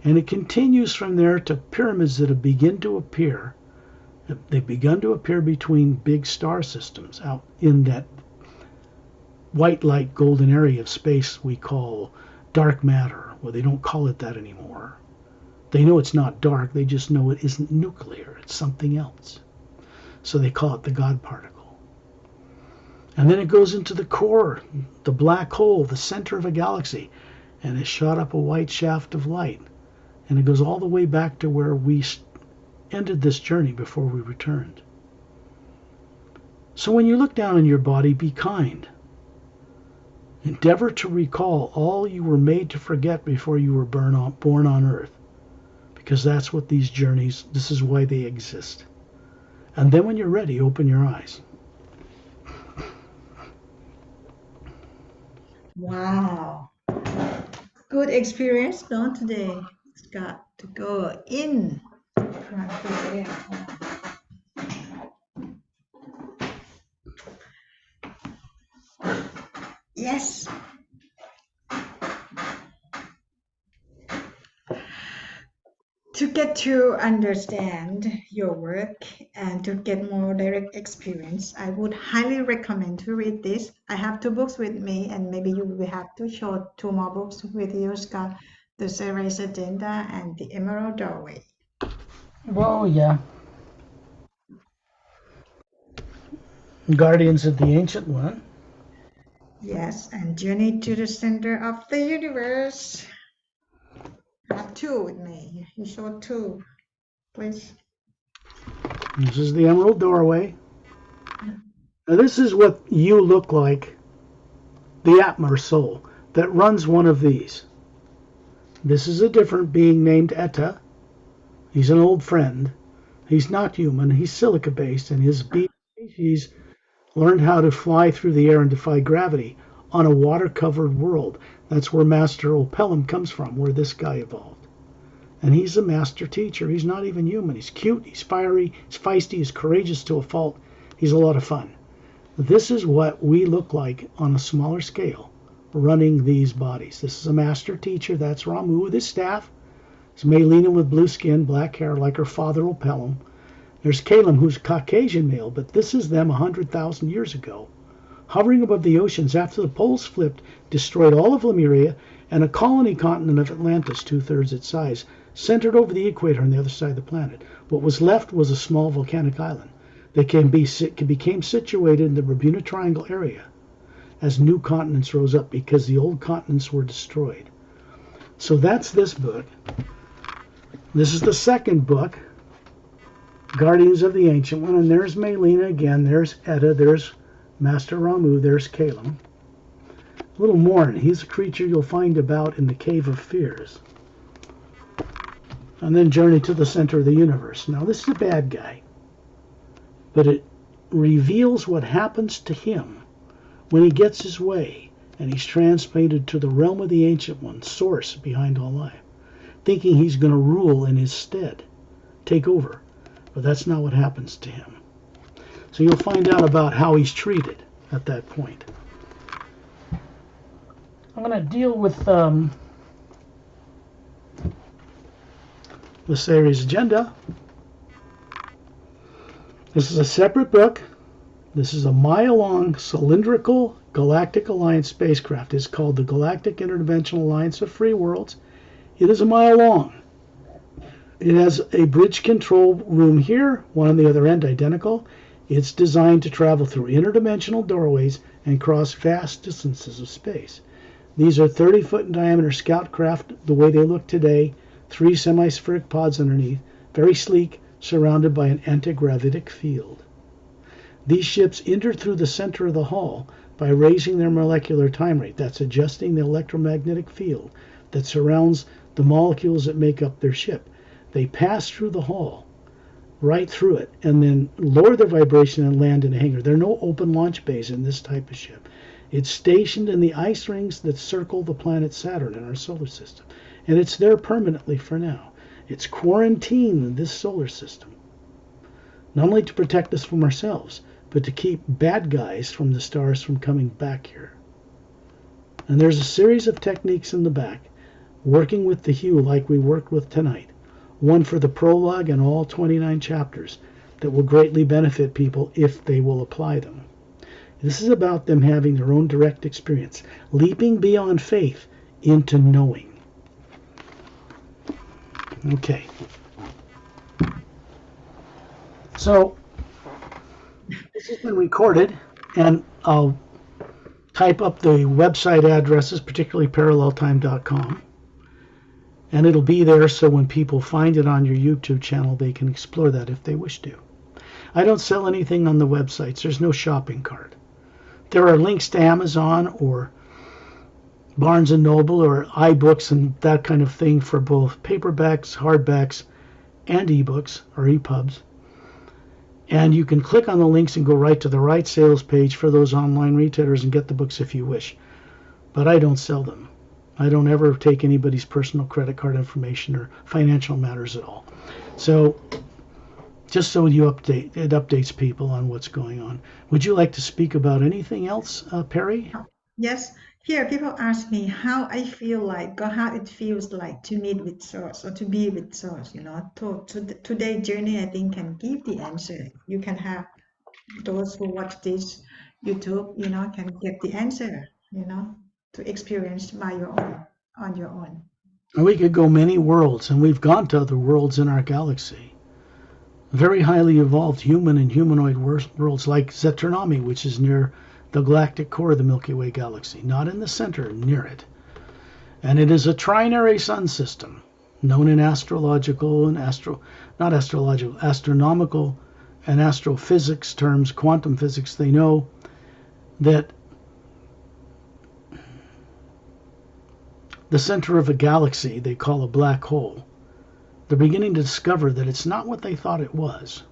Speaker 2: And it continues from there to pyramids that have begun to appear. They've begun to appear between big star systems out in that white light golden area of space we call dark matter. Well, they don't call it that anymore. They know it's not dark, they just know it isn't nuclear, it's something else. So they call it the God particle. And then it goes into the core, the black hole, the center of a galaxy, and it shot up a white shaft of light. And it goes all the way back to where we ended this journey before we returned. So when you look down on your body, be kind. Endeavor to recall all you were made to forget before you were born on Earth. Because that's what these journeys, this is why they exist. And then when you're ready, open your eyes.
Speaker 1: Wow. Good experience done today. It's got to go in. Yes. To get to understand your work and to get more direct experience, I would highly recommend to read this. I have 2 books with me, and maybe you will have to show 2 more books with you, Scott. The Ceres Agenda and The Emerald Doorway.
Speaker 2: Well, yeah. Guardians of the Ancient One.
Speaker 1: Yes, and Journey to the Center of the Universe. I have 2 with me. You show 2, please.
Speaker 2: This is the Emerald Doorway. Now this is what you look like, the Atma or soul, that runs one of these. This is a different being named Etta. He's an old friend. He's not human. He's silica-based, and his species learned how to fly through the air and defy gravity on a water-covered world. That's where Master Opelum comes from, where this guy evolved. And he's a master teacher. He's not even human. He's cute, he's fiery, he's feisty, he's courageous to a fault. He's a lot of fun. This is what we look like on a smaller scale, running these bodies. This is a master teacher. That's Ramu with his staff. It's Melina with blue skin, black hair, like her father Opelum. There's Calum, who's a Caucasian male, but this is them 100,000 years ago, hovering above the oceans after the poles flipped, destroyed all of Lemuria, and a colony continent of Atlantis, 2/3 its size, centered over the equator on the other side of the planet. What was left was a small volcanic island. They became situated in the Bermuda Triangle area as new continents rose up because the old continents were destroyed. So that's this book. This is the second book, Guardians of the Ancient One, and there's Melina again, there's Etta, there's Master Ramu, there's Calum. A little more, and he's a creature you'll find about in the Cave of Fears. And then Journey to the Center of the Universe. Now this is a bad guy, but it reveals what happens to him when he gets his way and he's translated to the realm of the Ancient One, source behind all life, thinking he's going to rule in his stead, take over. But that's not what happens to him. So you'll find out about how he's treated at that point. I'm going to deal with the Ceres Agenda. This is a separate book. This is a mile-long cylindrical galactic alliance spacecraft. It's called the Galactic Interdimensional Alliance of Free Worlds. It is a mile long. It has a bridge control room here, one on the other end, identical. It's designed to travel through interdimensional doorways and cross vast distances of space. These are 30-foot in diameter scout craft the way they look today, 3 semi-spheric pods underneath, very sleek, surrounded by an anti-gravitic field. These ships enter through the center of the hull by raising their molecular time rate. That's adjusting the electromagnetic field that surrounds the molecules that make up their ship. They pass through the hull, right through it, and then lower their vibration and land in a hangar. There are no open launch bays in this type of ship. It's stationed in the ice rings that circle the planet Saturn in our solar system, and it's there permanently for now. It's quarantined in this solar system, not only to protect us from ourselves, but to keep bad guys from the stars from coming back here. And there's a series of techniques in the back, working with the hue like we worked with tonight, one for the prologue and all 29 chapters, that will greatly benefit people if they will apply them. This is about them having their own direct experience, leaping beyond faith into knowing. Okay. So, this has been recorded, and I'll type up the website addresses, particularly paralleltime.com, and it'll be there so when people find it on your YouTube channel, they can explore that if they wish to. I don't sell anything on the websites. There's no shopping cart. There are links to Amazon or Barnes & Noble or iBooks and that kind of thing for both paperbacks, hardbacks, and ebooks or EPUBs. And you can click on the links and go right to the right sales page for those online retailers and get the books if you wish. But I don't sell them. I don't ever take anybody's personal credit card information or financial matters at all. So just so it updates people on what's going on. Would you like to speak about anything else, Perry?
Speaker 1: Yes, here people ask me how I feel like or how it feels like to meet with Source or to be with Source. Today's journey I think can give the answer. You can have those who watch this YouTube, can get the answer, to experience by your own, on your own.
Speaker 2: And we could go many worlds, and we've gone to other worlds in our galaxy. Very highly evolved human and humanoid worlds like Zetornami, which is near the galactic core of the Milky Way galaxy, not in the center, near it. And it is a trinary sun system, known in astronomical and astrophysics terms, quantum physics. They know that the center of a galaxy they call a black hole. They're beginning to discover that it's not what they thought it was.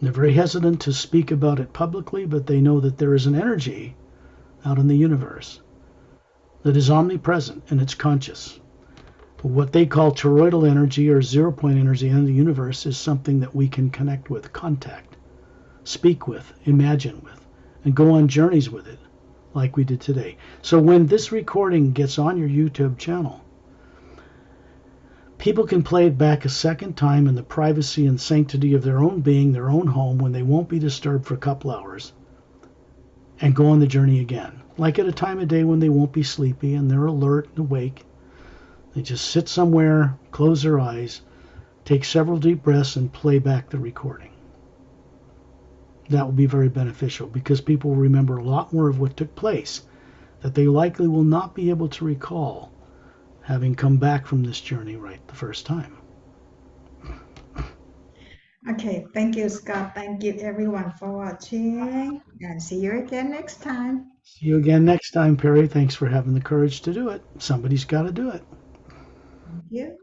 Speaker 2: They're very hesitant to speak about it publicly, but they know that there is an energy out in the universe that is omnipresent and it's conscious. What they call toroidal energy or 0-point energy in the universe is something that we can connect with, contact, speak with, imagine with, and go on journeys with it like we did today. So when this recording gets on your YouTube channel, people can play it back a second time in the privacy and sanctity of their own being, their own home, when they won't be disturbed for a couple hours, and go on the journey again. Like at a time of day when they won't be sleepy and they're alert and awake. They just sit somewhere, close their eyes, take several deep breaths, and play back the recording. That will be very beneficial because people will remember a lot more of what took place that they likely will not be able to recall having come back from this journey right the first time.
Speaker 1: Okay, thank you, Scott. Thank you, everyone, for watching, and see you again next time.
Speaker 2: See you again next time, Perry. Thanks for having the courage to do it. Somebody's got to do it.
Speaker 1: Thank you.